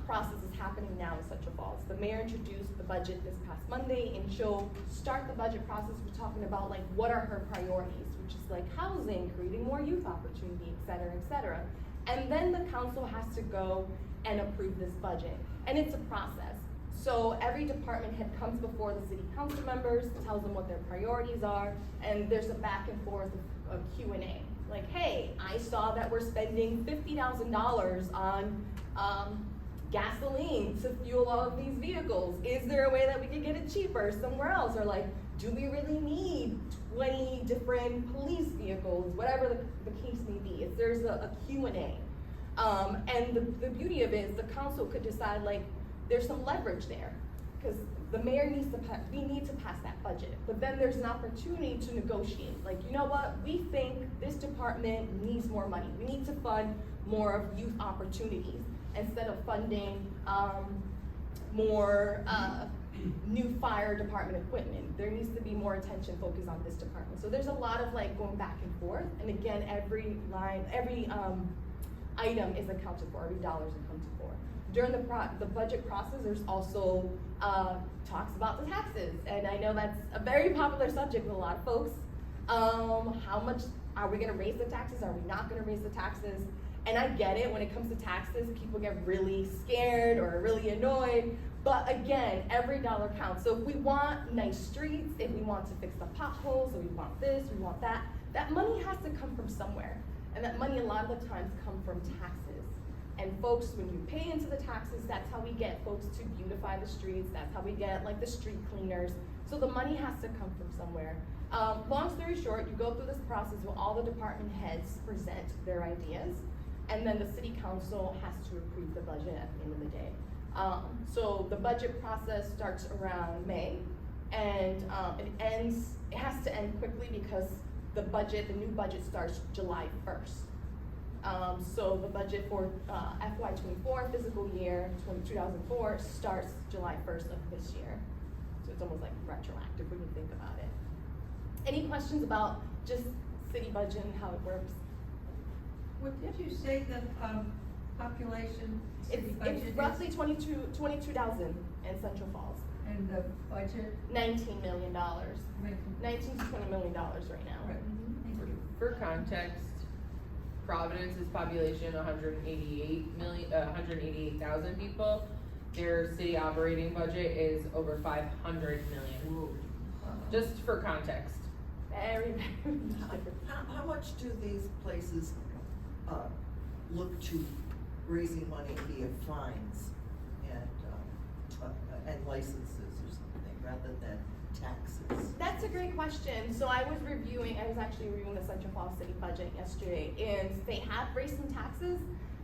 process is happening now in Central Falls. The mayor introduced the budget this past Monday, and she'll start the budget process with talking about like what are her priorities, which is like housing, creating more youth opportunity, et cetera, et cetera. And then the council has to go and approve this budget, and it's a process. So every department head comes before the city council members, tells them what their priorities are, and there's a back and forth of Q&A. Like, hey, I saw that we're spending $50,000 on gasoline to fuel all of these vehicles. Is there a way that we could get it cheaper somewhere else? Or like, do we really need 20 different police vehicles? Whatever the case may be. There's a Q&A. And the beauty of it is the council could decide like, there's some leverage there, because the mayor needs to we need to pass that budget. But then there's an opportunity to negotiate. Like, you know what? We think this department needs more money. We need to fund more of youth opportunities instead of funding more new fire department equipment. There needs to be more attention focused on this department. So there's a lot of like going back and forth. And again, every line, every item is accounted for. Every dollar is accounted for. During the budget process, there's also talks about the taxes, and I know that's a very popular subject with a lot of folks. How much are we gonna raise the taxes? Are we not gonna raise the taxes? And I get it, when it comes to taxes, people get really scared or really annoyed, but again, every dollar counts. So if we want nice streets, if we want to fix the potholes, or we want this, we want that, that money has to come from somewhere, and that money a lot of the times come from taxes. And folks, when you pay into the taxes, that's how we get folks to beautify the streets. That's how we get like the street cleaners. So the money has to come from somewhere. Long story short, you go through this process where all the department heads present their ideas, and then the city council has to approve the budget at the end of the day. So the budget process starts around May, and it has to end quickly because the new budget starts July 1st. So the budget for FY24 fiscal year 2004 starts July 1st of this year. So it's almost like retroactive when you think about it. Any questions about just city budget and how it works? What did you say the population city budget It's roughly 22,000 in Central Falls. And the budget? $19 million. $19 to $20 million right now. Right. For context, Providence's population, 188,000 people. Their city operating budget is over 500 million. Just for context. Very, very How much do these places look to raising money via fines and licenses or something rather than taxes? That's a great question. So I was actually reviewing the Central Falls City budget yesterday, and they have raised some taxes,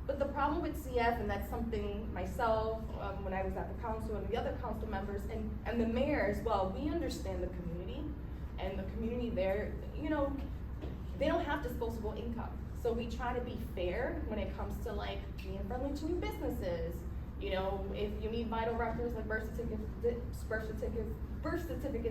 but the problem with CF, and that's something myself, when I was at the council, and the other council members, and the mayor as well, we understand the community, and the community there, you know, they don't have disposable income. So we try to be fair when it comes to like being friendly to new businesses. You know, if you need vital records like birth certificates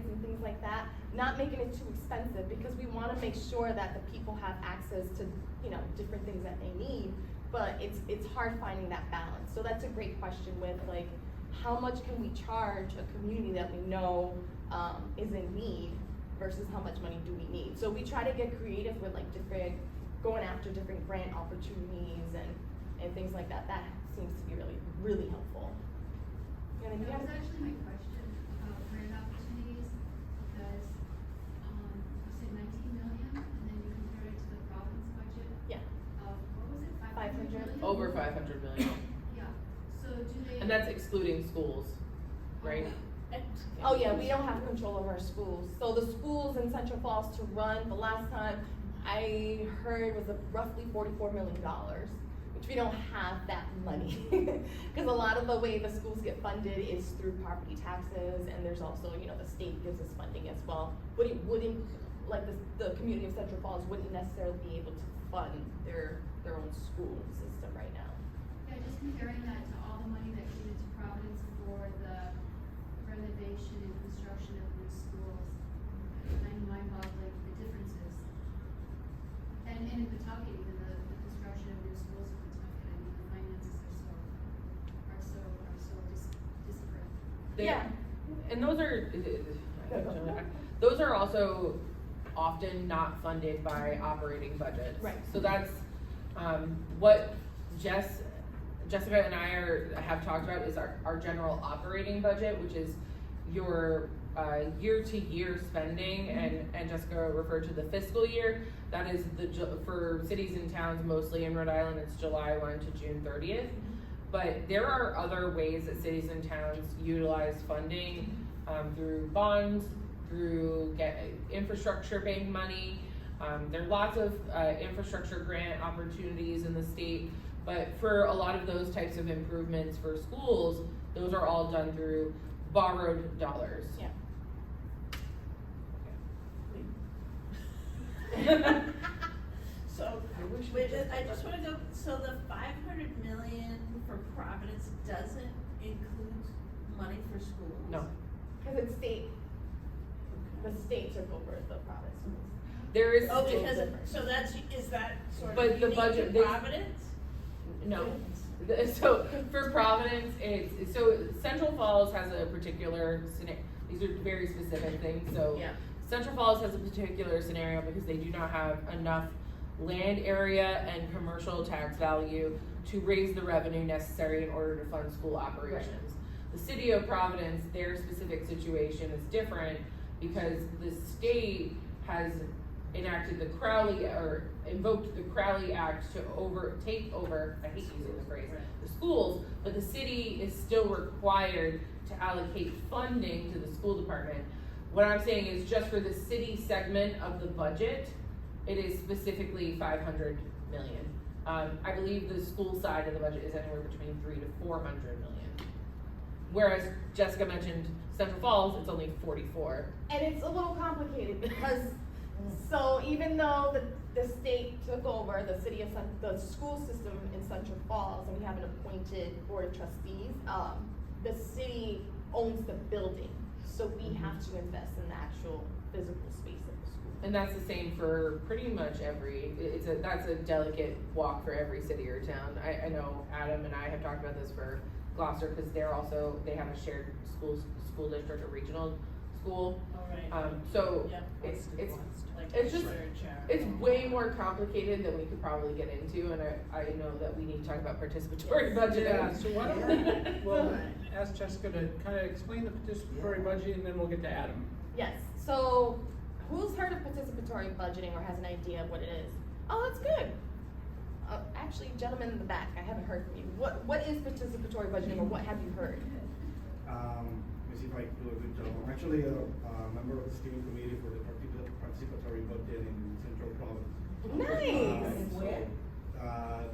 and things like that, not making it too expensive, because we want to make sure that the people have access to, you know, different things that they need, but it's hard finding that balance. So that's a great question with like, how much can we charge a community that we know is in need versus how much money do we need? So we try to get creative with like going after different grant opportunities and things like that. That seems to be really, really helpful. And then That was actually my question about grant opportunities, because you said 19 million, and then you compare it to the province budget Yeah. of, what was it, 500 million? Over 500 million. Yeah, so do they? And that's excluding schools, right? Oh yeah, we don't have control over our schools. So the schools in Central Falls to run, the last time I heard was roughly $44 million, which we don't have that money. Because a lot of the way the schools get funded is through property taxes, and there's also, you know, the state gives us funding as well. But it wouldn't, like the community of Central Falls wouldn't necessarily be able to fund their own school system right now. Yeah, just comparing that to all the money that came into Providence for the renovation and construction of new schools. I'm mind-boggling the differences. And in Pawtucket, even the construction of new schools in Pawtucket, I mean, the finances are so disparate. Yeah. And those are also often not funded by operating budgets. Right. So that's, what Jessica and I have talked about is our general operating budget, which is your year-to-year spending, and Jessica referred to the fiscal year. That is for cities and towns, mostly in Rhode Island, it's July 1 to June 30th. But there are other ways that cities and towns utilize funding, through bonds, through infrastructure bank money. There are lots of infrastructure grant opportunities in the state, but for a lot of those types of improvements for schools, those are all done through borrowed dollars. Yeah. So, wait, I just wanna go, so the 500 million for Providence doesn't include money for schools? No. Because it's state, the state took over the province. There is Oh, still because, difference. so is that sort of But the unique budget- to Providence? No. So for Providence, so Central Falls has a particular scenario. These are very specific things. So Yeah. Central Falls has a particular scenario because they do not have enough land area and commercial tax value to raise the revenue necessary in order to fund school operations. The city of Providence, their specific situation is different because the state has enacted the Crowley, or invoked the Crowley Act to take over, I hate using the phrase, the schools, but the city is still required to allocate funding to the school department. What I'm saying is just for the city segment of the budget, it is specifically 500 million. I believe the school side of the budget is anywhere between 300 to 400 million. Whereas Jessica mentioned Central Falls, it's only 44. And it's a little complicated because, so even though the state took over the the school system in Central Falls, and we have an appointed board of trustees, the city owns the building. So we have to invest in the actual physical space of the school. And that's the same for pretty much that's a delicate walk for every city or town. I know Adam and I have talked about this for Gloucester, because they have a shared school district, a regional school. All right. So Yep. it's just, it's way more complicated than we could probably get into, and I know that we need to talk about participatory budgeting. Yeah, so why don't we'll ask Jessica to kind of explain the participatory budget, and then we'll get to Adam. Yes, so who's heard of participatory budgeting or has an idea of what it is? Oh, that's good. Actually, gentlemen in the back, I haven't heard from you. What is participatory budgeting, or what have you heard? Let me see if I do a good job. I'm actually a member of the steering committee for the participatory budget in Central Province. Nice.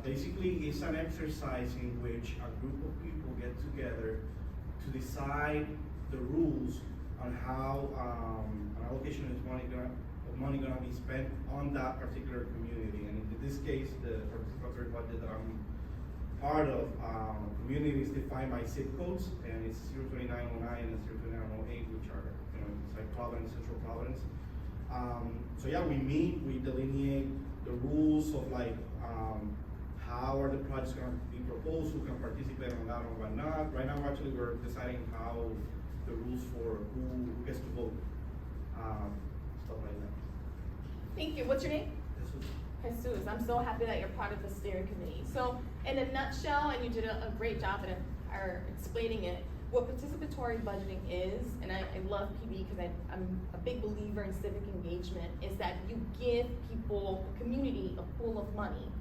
Basically, it's an exercise in which a group of people get together to decide the rules on how an allocation of money gonna be spent on that particular community. And in this case, the participatory budget that I'm part of, community is defined by zip codes, and it's 02909 and 02908, which are, inside Providence, Central Providence. So yeah, we meet, we delineate the rules of how are the projects gonna be proposed, who can participate on that and whatnot. Right now, actually, we're deciding how the rules for who gets to vote, stuff like that. Thank you. What's your name? Jesus, I'm so happy that you're part of the steering committee. So in a nutshell, and you did a great job in explaining it, what participatory budgeting is, and I love PB because I'm a big believer in civic engagement, is that you give people, the community, a pool of money.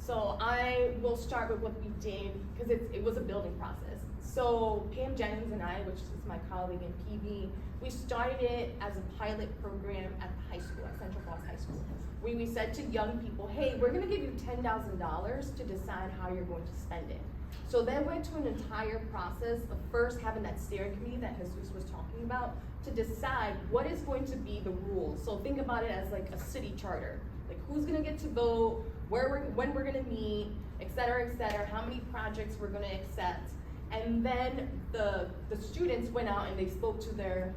So I will start with what we did, because it was a building process. So Pam Jennings and I, which is my colleague in PB, we started it as a pilot program at the high school, at Central Falls High School. We said to young people, hey, we're gonna give you $10,000 to decide how you're going to spend it. So then went to an entire process of first having that steering committee that Jesus was talking about to decide what is going to be the rules. So think about it as like a city charter. Like who's gonna get to vote, when we're gonna meet, et cetera, how many projects we're gonna accept. And then the students went out and they spoke to their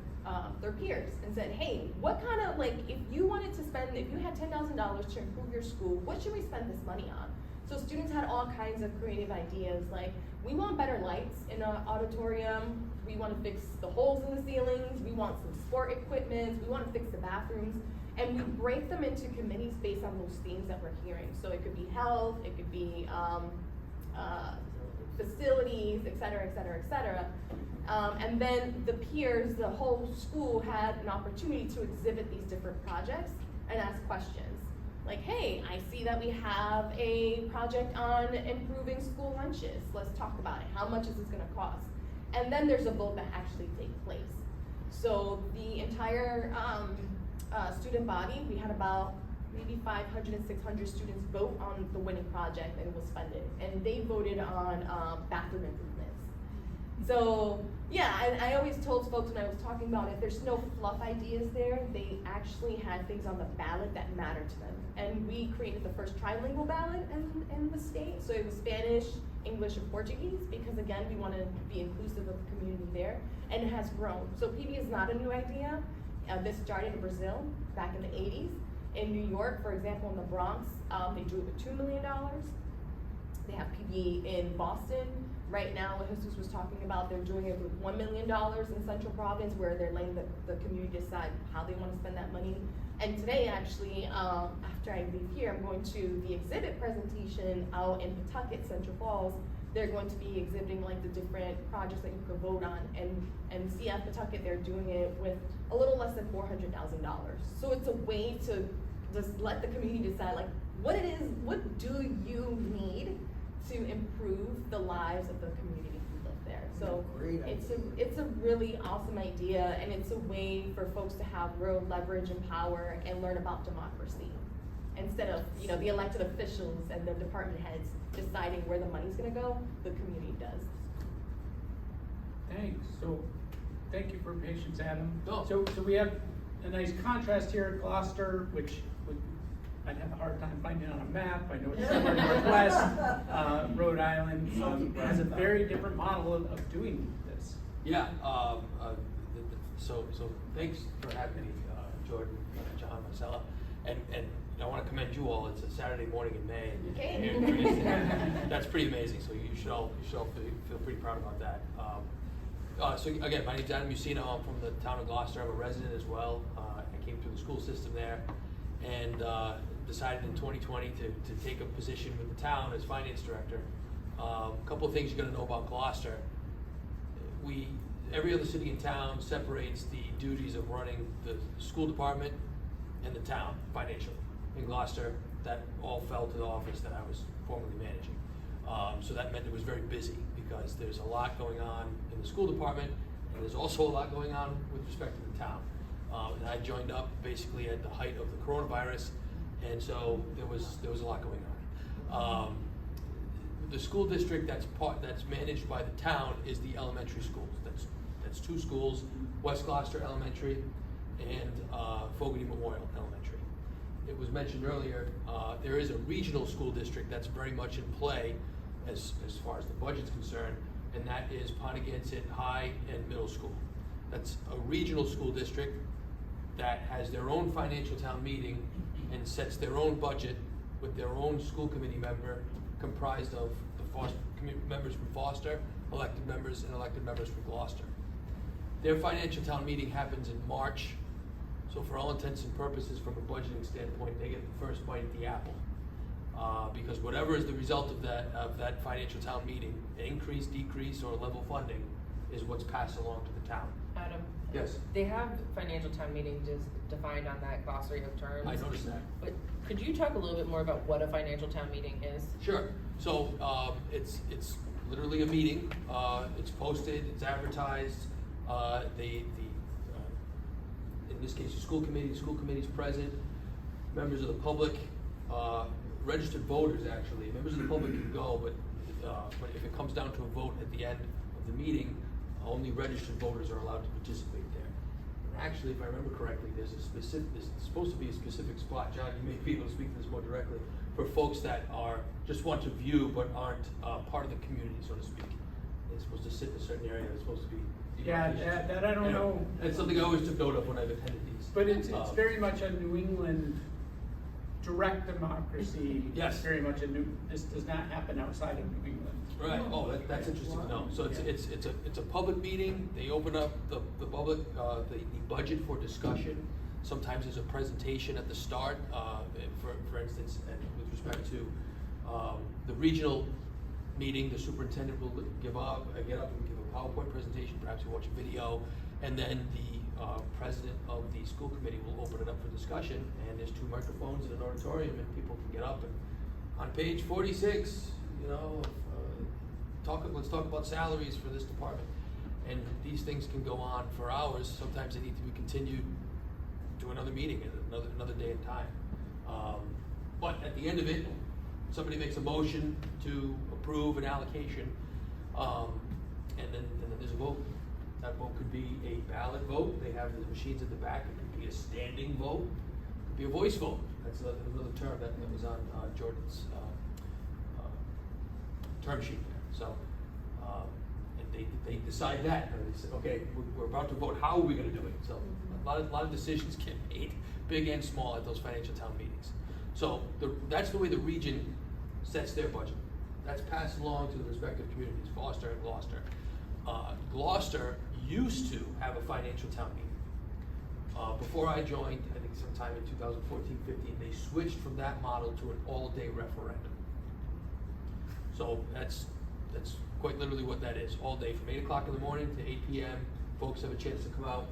peers and said, hey, what kind of, like, if you had $10,000 to improve your school, what should we spend this money on? So students had all kinds of creative ideas, like, we want better lights in our auditorium, we wanna fix the holes in the ceilings, we want some sport equipment, we wanna fix the bathrooms, and we break them into committees based on those themes that we're hearing. So it could be health, it could be facilities, et cetera. And then the peers, the whole school had an opportunity to exhibit these different projects and ask questions. Like, hey, I see that we have a project on improving school lunches. Let's talk about it. How much is this gonna cost? And then there's a vote that actually takes place. So the entire student body, we had about maybe 500 and 600 students vote on the winning project and it was funded. And they voted on bathroom improvements. So yeah, and I always told folks when I was talking about it, there's no fluff ideas there. They actually had things on the ballot that mattered to them. And we created the first trilingual ballot in the state. So it was Spanish, English, and Portuguese, because again, we want to be inclusive of the community there. And it has grown. So PB is not a new idea. This started in Brazil back in the 80s. In New York, for example, in the Bronx, they do it with $2 million. They have PB in Boston. Right now, what Jesus was talking about, they're doing it with $1 million in Central Providence, where they're letting the community decide how they want to spend that money. And today, actually, after I leave here, I'm going to the exhibit presentation out in Pawtucket, Central Falls. They're going to be exhibiting like the different projects that you could vote on. And CF Pawtucket, they're doing it with a little less than $400,000. So it's a way to just let the community decide like what do you need to improve the lives of the community who live there. So it's a really awesome idea, and it's a way for folks to have real leverage and power and learn about democracy. Instead of, the elected officials and the department heads deciding where the money's gonna go, the community does. Thanks. So, thank you for your patience, Adam. No. So we have a nice contrast here at Gloucester, which I'd have a hard time finding on a map. I know it's somewhere northwest. Rhode Island has a very different model of doing this. Yeah, so thanks for having me, Jordan, John, Marcella, and I want to commend you all. It's a Saturday morning in May. Okay. That's pretty amazing. So you should all feel pretty proud about that. So again, my name's Adam Musino. I'm from the town of Gloucester. I'm a resident as well. I came through the school system there, and decided in 2020 to take a position with the town as finance director. A couple of things you're going to know about Gloucester. Every other city in town separates the duties of running the school department and the town financially. In Gloucester, that all fell to the office that I was formerly managing. So that meant it was very busy because there's a lot going on in the school department, and there's also a lot going on with respect to the town. And I joined up basically at the height of the coronavirus, and so there was a lot going on. The school district that's managed by the town is the elementary schools. That's two schools, West Gloucester Elementary and Fogarty Memorial Elementary. It was mentioned earlier, there is a regional school district that's very much in play as far as the budget's concerned, and that is Pontiac High and Middle School. That's a regional school district that has their own financial town meeting and sets their own budget with their own school committee member comprised of the members from Foster, elected members, and elected members from Gloucester. Their financial town meeting happens in March, so for all intents and purposes, from a budgeting standpoint, they get the first bite at the apple. Because whatever is the result of that financial town meeting, increase, decrease, or level funding, is what's passed along to the town. Adam? Yes. They have financial town meeting just defined on that glossary of terms. I noticed that. But could you talk a little bit more about what a financial town meeting is? Sure. So it's literally a meeting. It's posted, it's advertised. In this case, the school committee's present. Members of the public, registered voters actually, members of the public can go, but if it comes down to a vote at the end of the meeting, only registered voters are allowed to participate there. And actually, if I remember correctly, there's supposed to be a specific spot, John, you may be able to speak to this more directly, for folks that just want to view but aren't part of the community, so to speak. They're supposed to sit in a certain area, they're supposed to be. Yeah, that I don't know. That's something I always took note of when I've attended these. But it's very much a New England direct democracy. Yes. Very much this does not happen outside of New England. Right, that's interesting to know. So it's a public meeting, they open up the public, the budget for discussion. Sometimes there's a presentation at the start, for instance, and with respect to the regional meeting, the superintendent will get up and give a PowerPoint presentation, perhaps you watch a video, and then the president of the school committee will open it up for discussion, and there's 2 microphones in an auditorium, and people can get up and on page 46, let's talk about salaries for this department. And these things can go on for hours. Sometimes they need to be continued to another meeting at another day and time. But at the end of it, somebody makes a motion to approve an allocation, and then there's a vote. That vote could be a ballot vote. They have the machines at the back. It could be a standing vote. It could be a voice vote. That's another term that was on Jordan's term sheet there. So, and they decide that. They say, okay, we're about to vote. How are we going to do it? So, a lot of decisions get made, big and small, at those financial town meetings. So, that's the way the region sets their budget. That's passed along to the respective communities, Foster and Gloucester. Gloucester used to have a financial town meeting. Before I joined, I think sometime in 2014-15, they switched from that model to an all-day referendum. So that's quite literally what that is. All day from 8 o'clock in the morning to 8 p.m. Folks have a chance to come out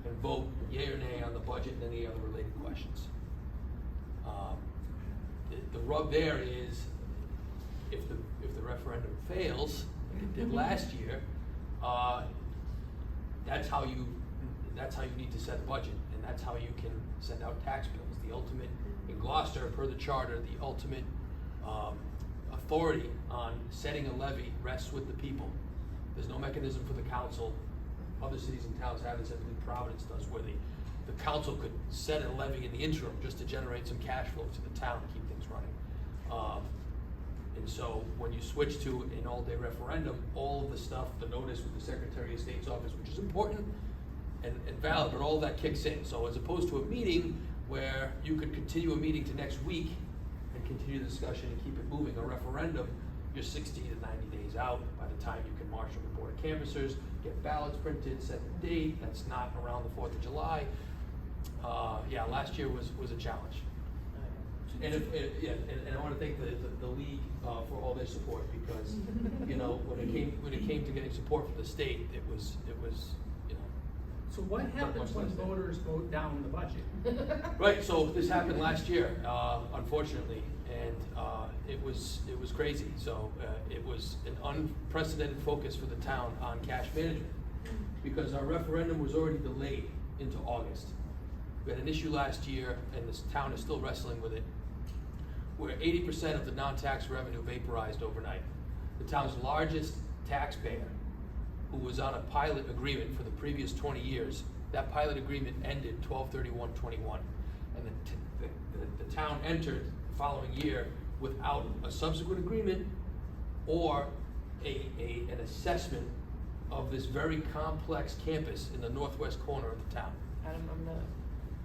and vote yay or nay on the budget and any other related questions. The rub there is if the referendum fails, like it did last year, that's how you need to set a budget, and that's how you can send out tax bills. The ultimate, in Gloucester, per the charter, the ultimate authority on setting a levy rests with the people. There's no mechanism for the council. Other cities and towns have this, I believe Providence does, where the council could set a levy in the interim just to generate some cash flow to the town to keep things running. And so when you switch to an all-day referendum, all of the stuff, the notice with the Secretary of State's office, which is important and valid, but all that kicks in. So as opposed to a meeting where you could continue a meeting to next week and continue the discussion and keep it moving, a referendum, you're 60 to 90 days out by the time you can marshal the board of canvassers, get ballots printed, set the date. That's not around the 4th of July. Last year was a challenge. And I want to thank the league for all their support, because when it came to getting support from the state, it was So what happens when voters vote down the budget? Right. So this happened last year, unfortunately, and it was crazy. So it was an unprecedented focus for the town on cash management, because our referendum was already delayed into August. We had an issue last year, and this town is still wrestling with it, where 80% of the non-tax revenue vaporized overnight. The town's largest taxpayer, who was on a pilot agreement for the previous 20 years, that pilot agreement ended 12/31/21, and the town entered the following year without a subsequent agreement or an assessment of this very complex campus in the northwest corner of the town. Adam,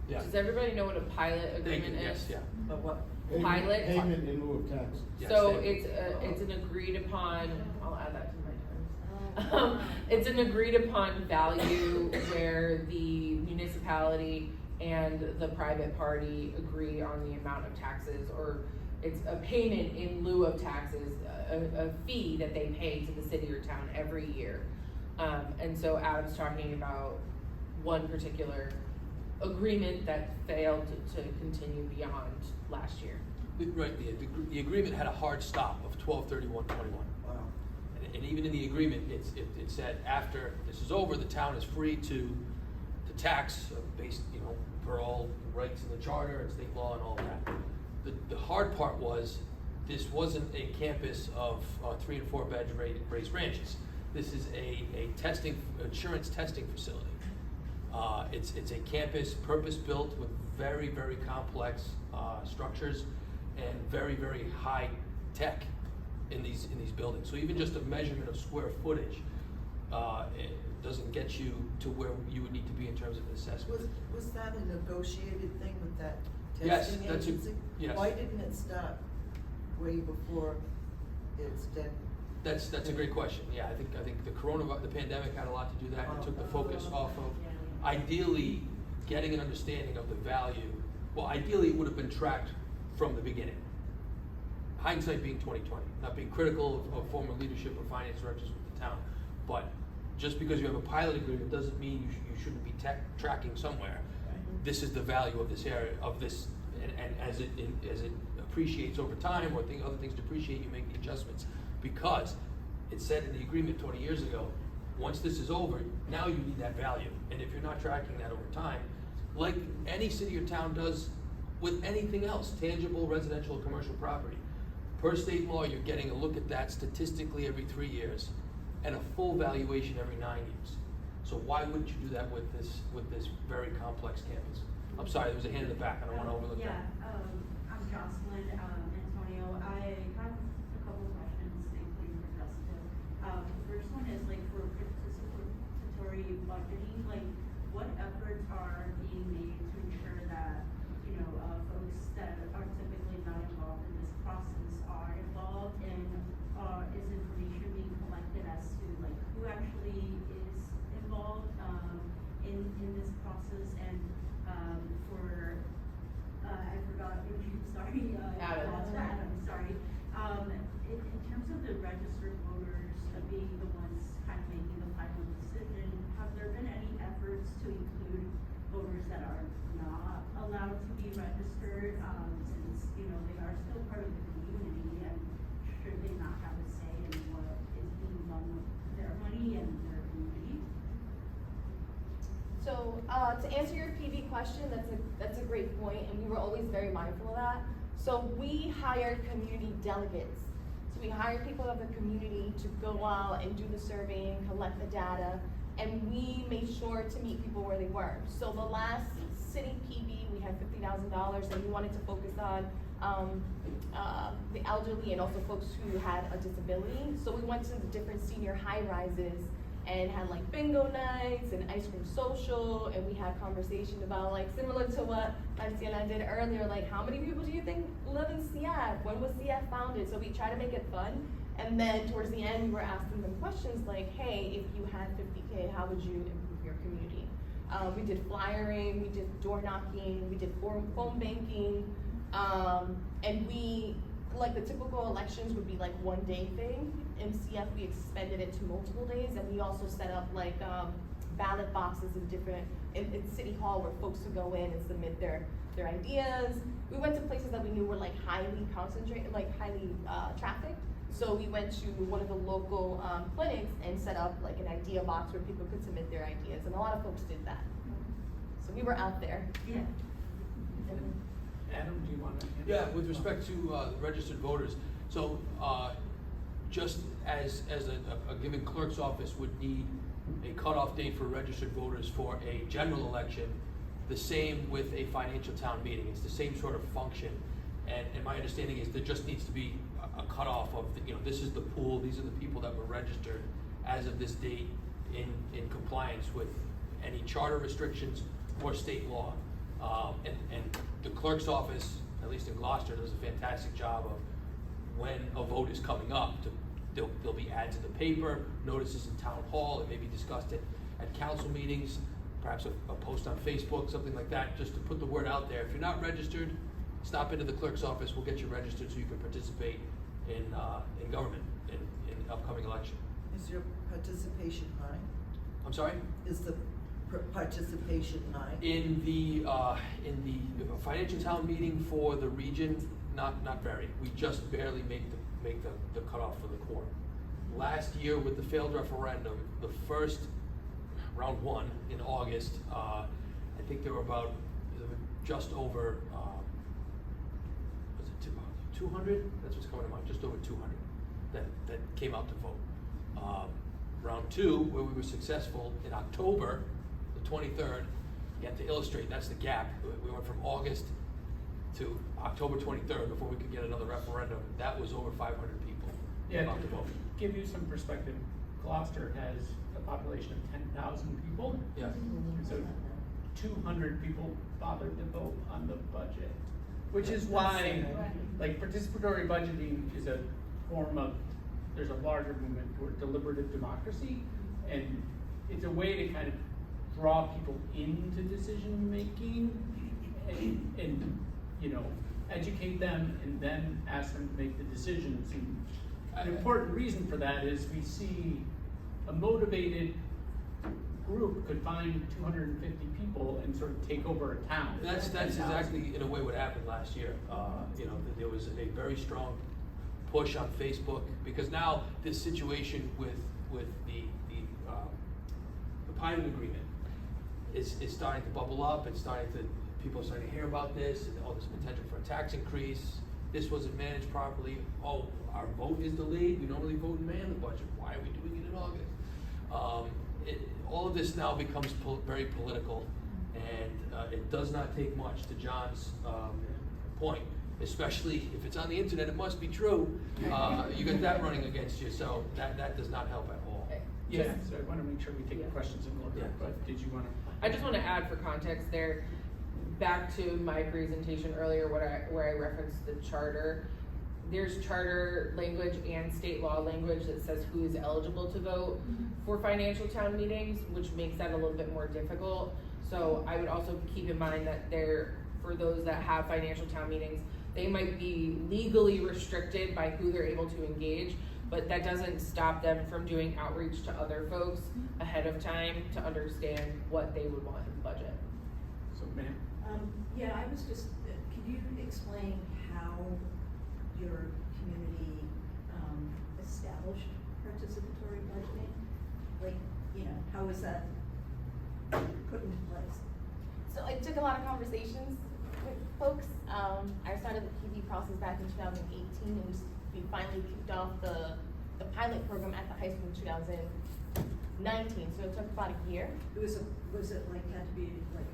Yeah. does everybody know what a pilot agreement Thank you. is? Yes, yeah. Of what? Payment Pilot? in lieu of taxes. Yes, So thank you. it's an agreed upon, I'll add that to my terms. It's an agreed upon value where the municipality and the private party agree on the amount of taxes, or it's a payment in lieu of taxes, a fee that they pay to the city or town every year. And so Adam's talking about one particular agreement that failed to continue beyond last year. Right, the agreement had a hard stop of 12/31/21. Wow. and even in the agreement, it said after this is over, the town is free to tax based, per all rights in the charter and state law and all that. The hard part was, this wasn't a campus of 3 and 4 bed raised ranches. This is a insurance testing facility. It's a campus purpose-built with very, very complex structures and very, very high tech in these buildings. So even just a measurement of square footage it doesn't get you to where you would need to be in terms of assessment. Was that a negotiated thing with that Yes, testing that's agency? yes. Why didn't it stop way before it's dead? That's a great question. Yeah, I think the pandemic had a lot to do that. It took the focus off of ideally getting an understanding of the value. Well, ideally it would have been tracked from the beginning. Hindsight being 20/20, not being critical of former leadership or finance directors with the town, but just because you have a pilot agreement doesn't mean you shouldn't be tracking somewhere. This is the value of this area, of this, and as it appreciates over time, or other things depreciate, you make the adjustments. Because it said in the agreement 20 years ago, once this is over, now you need that value. And if you're not tracking that over time, like any city or town does with anything else, tangible residential or commercial property, per state law, you're getting a look at that statistically every 3 years and a full valuation every 9 years. So why wouldn't you do that with this very complex campus? I'm sorry, there was a hand in the back. I don't want to overlook that. I'm Jocelyn Antonio. I have a couple questions, including for Jessica. The first one is for participatory budgeting, what efforts are being made to ensure that, folks that are typically not involved in this process are involved, and is information being collected as to who actually is involved in this process, and for I forgot your name, sorry. Adam, sorry. In terms of the registered voters being the ones kind of making the final decision, have there been any efforts to include voters that are not allowed to be registered, since they are still part of the community, and should they not have a say in what is being done with their money and their community? So to answer your PV question, that's a great point, and we were always very mindful of that. So we hired community delegates. So we hired people of the community to go out and do the surveying, collect the data, and we made sure to meet people where they were. So the last city PV, we had $50,000, and we wanted to focus on the elderly and also folks who had a disability. So we went to the different senior high-rises and had bingo nights and ice cream social, and we had conversation about similar to what Marciela did earlier, how many people do you think live in CF? When was CF founded? So we try to make it fun, and then towards the end we were asking them questions hey, if you had $50K, how would you improve your community? We did flyering, we did door knocking, we did phone banking, and we, the typical elections would be 1 day thing. In CF, we expanded it to multiple days, and we also set up ballot boxes in City Hall where folks would go in and submit their ideas. We went to places that we knew were highly concentrated, highly trafficked. So we went to one of the local clinics and set up an idea box where people could submit their ideas, and a lot of folks did that. So we were out there. Yeah. Adam, do you want to? Yeah, with respect to registered voters, so just as a given clerk's office would need a cutoff date for registered voters for a general election, the same with a financial town meeting. It's the same sort of function, and my understanding is there just needs to be a cutoff of this is the pool, these are the people that were registered as of this date in compliance with any charter restrictions or state law. And the clerk's office, at least in Gloucester, does a fantastic job of when a vote is coming up. There'll be ads in the paper, notices in town hall, it may be discussed at council meetings, perhaps a post on Facebook, something like that, just to put the word out there. If you're not registered, stop into the clerk's office, we'll get you registered so you can participate in government in the upcoming election. Is your participation high? I'm sorry? Is the participation high? In the financial town meeting for the region, not very. We just barely make the cutoff for the quorum. last year with the failed referendum, the first, round one in August, I think there were about just over, was it 200? That's what's coming to mind, just over 200 that came out to vote. Round two, where we were successful in October, the 23rd, again, to illustrate, that's the gap. We went from August to October 23rd before we could get another referendum. That was over 500 people came out to vote. Give you some perspective, Gloucester has a population of 10,000 people. Yeah. So 200 people bothered to vote on the budget, which is why, like, participatory budgeting is a form of, there's a larger movement toward deliberative democracy, and it's a way to kind of draw people into decision making and you know, educate them and then ask them to make the decisions. And an important reason for that is we see a motivated group could find 250 people and sort of take over a town. That's exactly in a way what happened last year. You know, there was a very strong push on Facebook, because now this situation with the pilot agreement is starting to bubble up. It's starting to, people are starting to hear about this, and oh, there's potential for a tax increase. This wasn't managed properly. Oh, our vote is delayed. We normally vote in May on the budget. Why are we doing it in August? All of this now becomes very political, and it does not take much, to John's point, especially if it's on the internet, it must be true. You got that running against you, so that does not help at all. Yeah, so I want to make sure we take the questions in order, Yeah. but did you want to? I just want to add for context there, back to my presentation earlier where I referenced the charter. There's charter language and state law language that says who is eligible to vote for financial town meetings, which makes that a little bit more difficult. So I would also keep in mind that for those that have financial town meetings, they might be legally restricted by who they're able to engage, but that doesn't stop them from doing outreach to other folks ahead of time to understand what they would want in the budget. So, ma'am. Yeah, I was just, could you explain how your community established participatory budgeting? Like, you know, how was that put in place? So it took a lot of conversations with folks. I started the PB process back in 2018, and we finally kicked off the pilot program at the high school in 2019. So it took about a year. Was it like, had to be like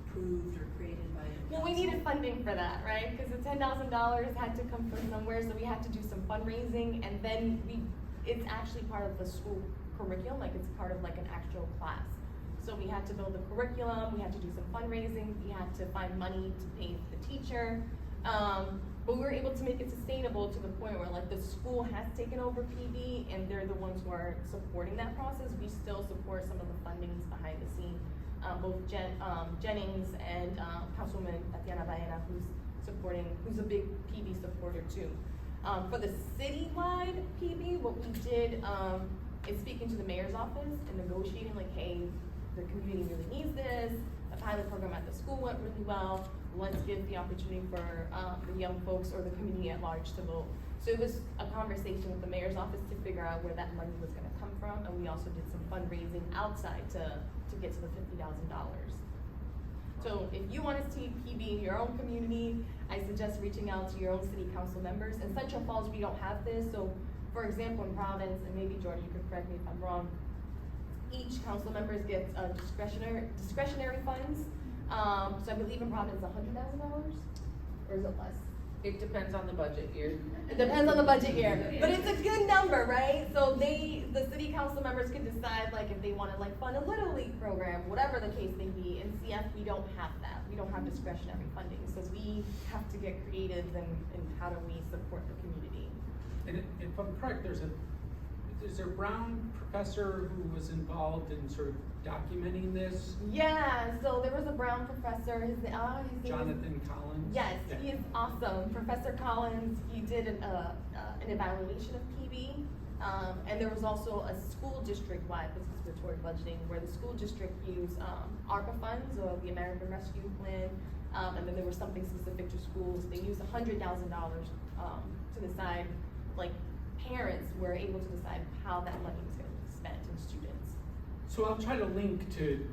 approved or created by the Well, we council? needed funding for that, right? Because the $10,000 had to come from somewhere, so we had to do some fundraising, and then it's actually part of the school curriculum, like it's part of like an actual class. So we had to build the curriculum, we had to do some fundraising, we had to find money to pay the teacher. But we were able to make it sustainable to the point where like the school has taken over PB and they're the ones who are supporting that process. We still support some of the fundings behind the scene. Both Jennings and Councilwoman Tatiana Baena, who's a big PB supporter too. For the citywide PB, what we did is speaking to the mayor's office and negotiating like, hey, the community really needs this. The pilot program at the school went really well. Let's give the opportunity for the young folks or the community at large to vote. So it was a conversation with the mayor's office to figure out where that money was going to come from, and we also did some fundraising outside to get to the $50,000. So if you want to see PB in your own community, I suggest reaching out to your own city council members. In Central Falls, we don't have this. So for example, in Providence, and maybe Jordan, you can correct me if I'm wrong, each council member gets discretionary funds. So I believe in Providence, $100,000, or is it less? It depends on the budget year. It depends on the budget year, but it's a good number, right? So the city council members can decide like if they want to like fund a Little League program, whatever the case may be. In CF, we don't have that. We don't have discretionary funding, so we have to get creative in how do we support the community. And if I'm correct, there's a Brown professor who was involved in sort of documenting this. Yeah, so there was a Brown professor, his name Jonathan Collins. Yes, Yeah. he is awesome. Professor Collins, he did an evaluation of PB, and there was also a school district-wide participatory budgeting where the school district used ARPA funds or the American Rescue Plan, and then there was something specific to schools. They used $100,000 to the side, like parents were able to decide how that money was gonna be spent and students. So I'll try to link to,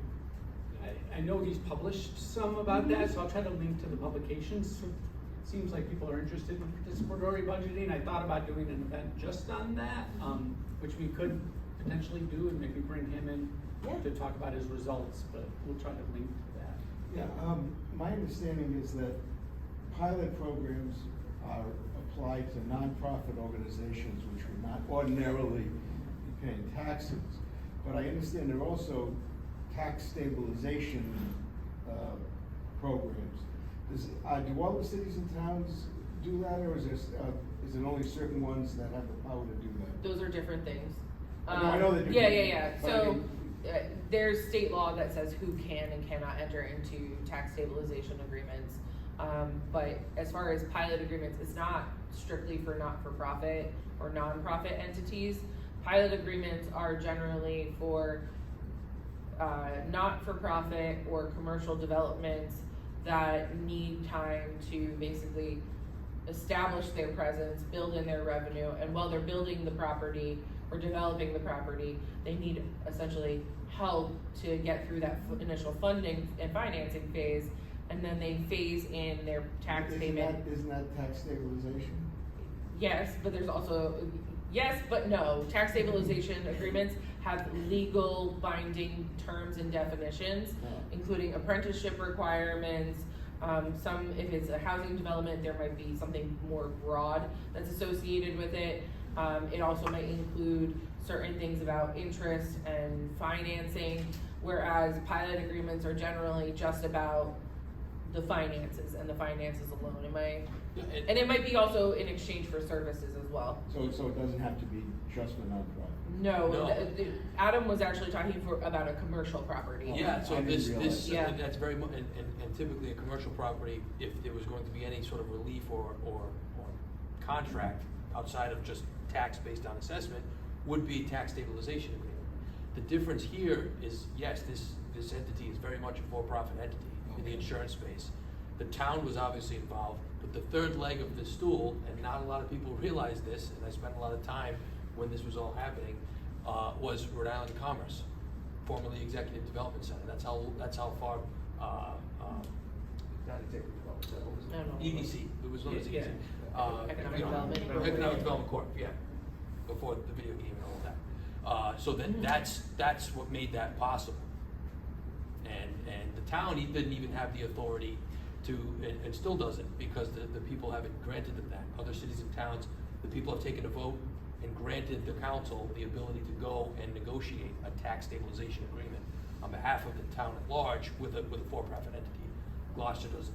I know he's published some about that, so I'll try to link to the publications. So it seems like people are interested in participatory budgeting. I thought about doing an event just on that, which we could potentially do and maybe bring him in to talk about his results, but we'll try to link to that. Yeah, my understanding is that pilot programs are applied to nonprofit organizations which would not ordinarily be paying taxes. But I understand there are also tax stabilization programs. Do all the cities and towns do that, or is it only certain ones that have the power to do that? Those are different things. I know they do. Yeah. But I So mean, there's state law that says who can and cannot enter into tax stabilization agreements. But as far as pilot agreements, it's not strictly for not-for-profit or nonprofit entities. Pilot agreements are generally for not-for-profit or commercial developments that need time to basically establish their presence, build in their revenue, and while they're building the property or developing the property, they need essentially help to get through that initial funding and financing phase, and then they phase in their tax payment. Isn't that tax stabilization? Yes, but there's also, yes, but no. Tax stabilization agreements have legal binding terms and definitions, including apprenticeship requirements. If it's a housing development, there might be something more broad that's associated with it. It also might include certain things about interest and financing, whereas pilot agreements are generally just about the finances and the finances alone. And it might be also in exchange for services as well. So it doesn't have to be just for nonprofit? No. Adam was actually talking about a commercial property. Yeah, so I didn't realize that. that's very much, and typically a commercial property, if there was going to be any sort of relief or contract outside of just tax based on assessment, would be tax stabilization agreement. The difference here is, yes, this entity is very much a for-profit entity in the insurance space. The town was obviously involved, but the third leg of the stool, and not a lot of people realize this, and I spent a lot of time when this was all happening, was Rhode Island Commerce, formerly Executive Development Center. That's how far. Not Executive Development Center. What was it? I don't know. EDC. It was known as Yeah. EDC. Economic Development. Economic Development Corp. Yeah. Before the video game and all that. So that's what made that possible. And the town didn't even have the authority to, and still doesn't, because the people haven't granted them that. Other cities and towns, the people have taken a vote and granted the council the ability to go and negotiate a tax stabilization agreement on behalf of the town at large with a for-profit entity. Gloucester's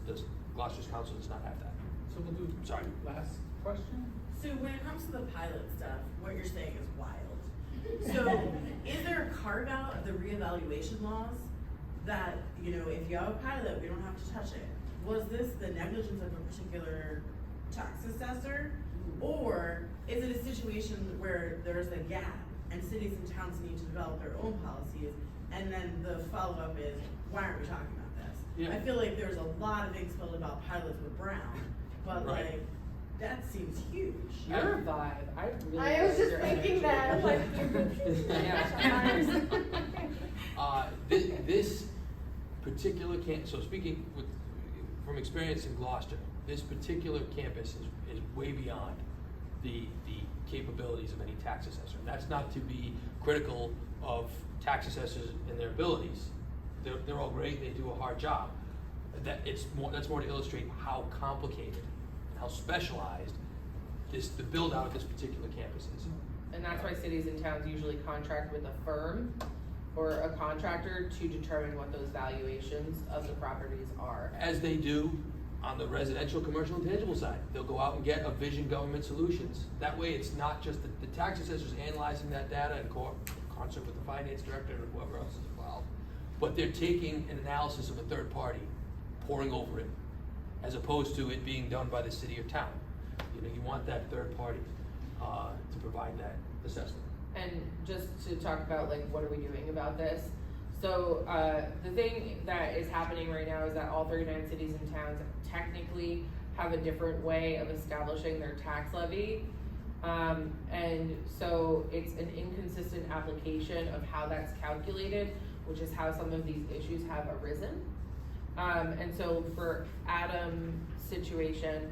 council does not have that. So we'll do, Sorry. last question? So when it comes to the pilot stuff, what you're saying is wild. So is there a carve out of the reevaluation laws that, if you have a pilot, we don't have to touch it? Was this the negligence of a particular tax assessor? Or is it a situation where there's a gap and cities and towns need to develop their own policies, and then the follow-up is, why aren't we talking about this? Yeah. I feel like there's a lot of ink spilled about pilots with Brown, but Right. that seems huge. Your vibe. I really I was like just your thinking energy. that, This particular so speaking from experience in Gloucester, this particular campus is way beyond the capabilities of any tax assessor. And that's not to be critical of tax assessors and their abilities. They're all great, they do a hard job. That's more to illustrate how complicated and how specialized the build out of this particular campus is. And that's why cities and towns usually contract with a firm or a contractor to determine what those valuations of the properties are. As they do on the residential, commercial, and tangible side. They'll go out and get a Vision Government Solutions. That way it's not just the tax assessors analyzing that data in concert with the finance director and whoever else is involved. But they're taking an analysis of a third party, pouring over it, as opposed to it being done by the city or town. You want that third party to provide that assessment. And just to talk about what are we doing about this? So the thing that is happening right now is that all 39 cities and towns technically have a different way of establishing their tax levy. And so it's an inconsistent application of how that's calculated, which is how some of these issues have arisen. And so for Adam's situation,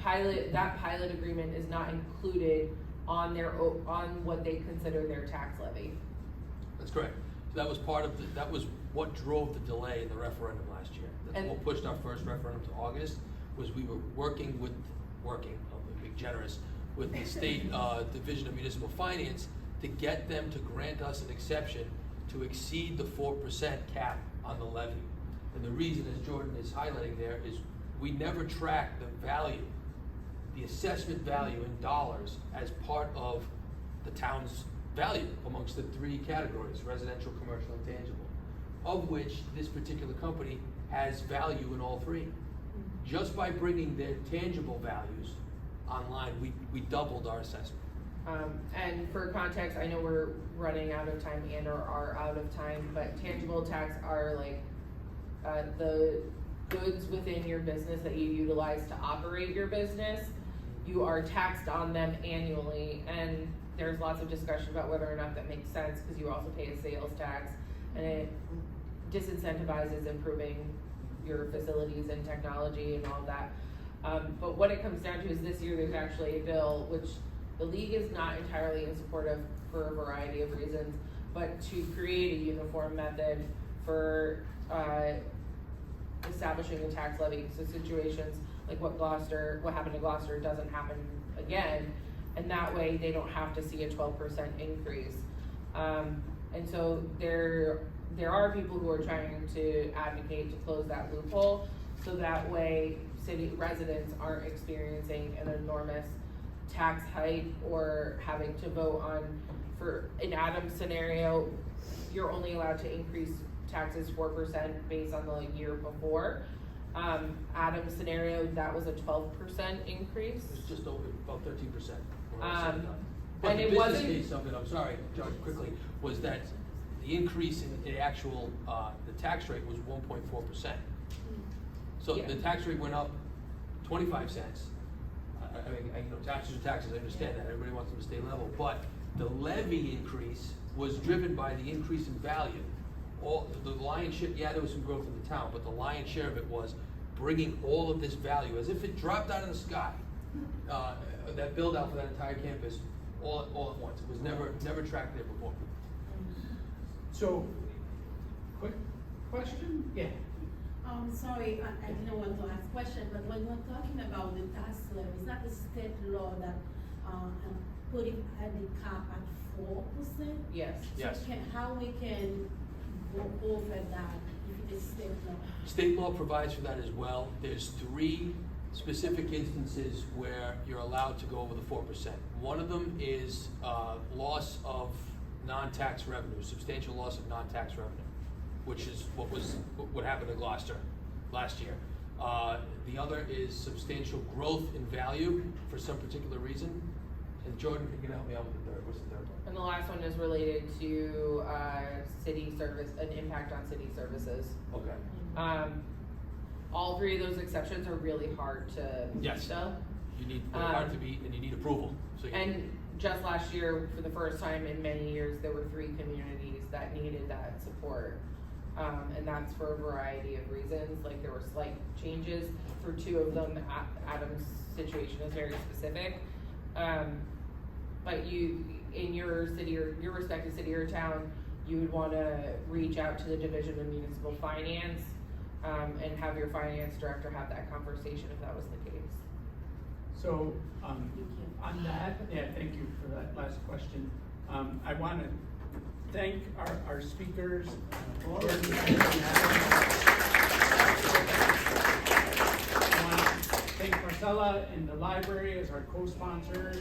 that pilot agreement is not included on what they consider their tax levy. That's correct. So that was that was what drove the delay in the referendum last year. That's what pushed our first referendum to August, was we were working, I'll be generous, with the state Division of Municipal Finance to get them to grant us an exception to exceed the 4% cap on the levy. And the reason, as Jordan is highlighting there, is we never track the value, the assessment value in dollars as part of the town's value amongst the three categories, residential, commercial, and tangible, of which this particular company has value in all three. Just by bringing their tangible values online, we doubled our assessment. And for context, I know we're running out of time and or are out of time, but tangible tax are like the goods within your business that you utilize to operate your business. You are taxed on them annually, and there's lots of discussion about whether or not that makes sense, because you also pay a sales tax, and it disincentivizes improving your facilities and technology and all that. But what it comes down to is this year there's actually a bill, which the league is not entirely in support of for a variety of reasons, but to create a uniform method for establishing a tax levy, so situations like what happened to Gloucester doesn't happen again, and that way they don't have to see a 12% increase. And so there are people who are trying to advocate to close that loophole, so that way city residents aren't experiencing an enormous tax hike or having to vote on, for in Adam's scenario, you're only allowed to increase taxes 4% based on the year before. Adam's scenario, that was a 12% increase. It was just over about 13%. And the it business wasn't. case of it, I'm sorry, John, quickly, was that the increase in the actual, the tax rate was 1.4%. So Yeah. the tax rate went up 25 cents. I mean, taxes are taxes, I understand that, everybody wants them to stay level, but the levy increase was driven by the increase in value. The lion's share, there was some growth in the town, but the lion's share of it was bringing all of this value, as if it dropped out of the sky, that build out for that entire campus all at once. It was never tracked there before. So, quick question? Yeah. Sorry, I didn't want to ask question, but when we're talking about the tax levy, is that the state law that putting the cap at 4%? Yes. Yes. So how we can go over that if it is state law? State law provides for that as well. There's 3 specific instances where you're allowed to go over the 4%. One of them is loss of non-tax revenue, substantial loss of non-tax revenue, which is what happened to Gloucester last year. The other is substantial growth in value for some particular reason. And Jordan, you can help me out with the third. What's the third one? And the last one is related to city service, an impact on city services. Okay. All 3 of those exceptions are really hard to meet though. You need, they're hard to beat, and you need approval. So And just last year, for the first time in many years, there were 3 communities that needed that support. And that's for a variety of reasons, like there were slight changes. For 2 of them, Adam's situation is very specific. But you, in your city or your respective city or town, you would wanna reach out to the Division of Municipal Finance, and have your finance director have that conversation if that was the case. So, on that, thank you for that last question. I want to thank our speakers. I want to thank Marcella and the library as our co-sponsors.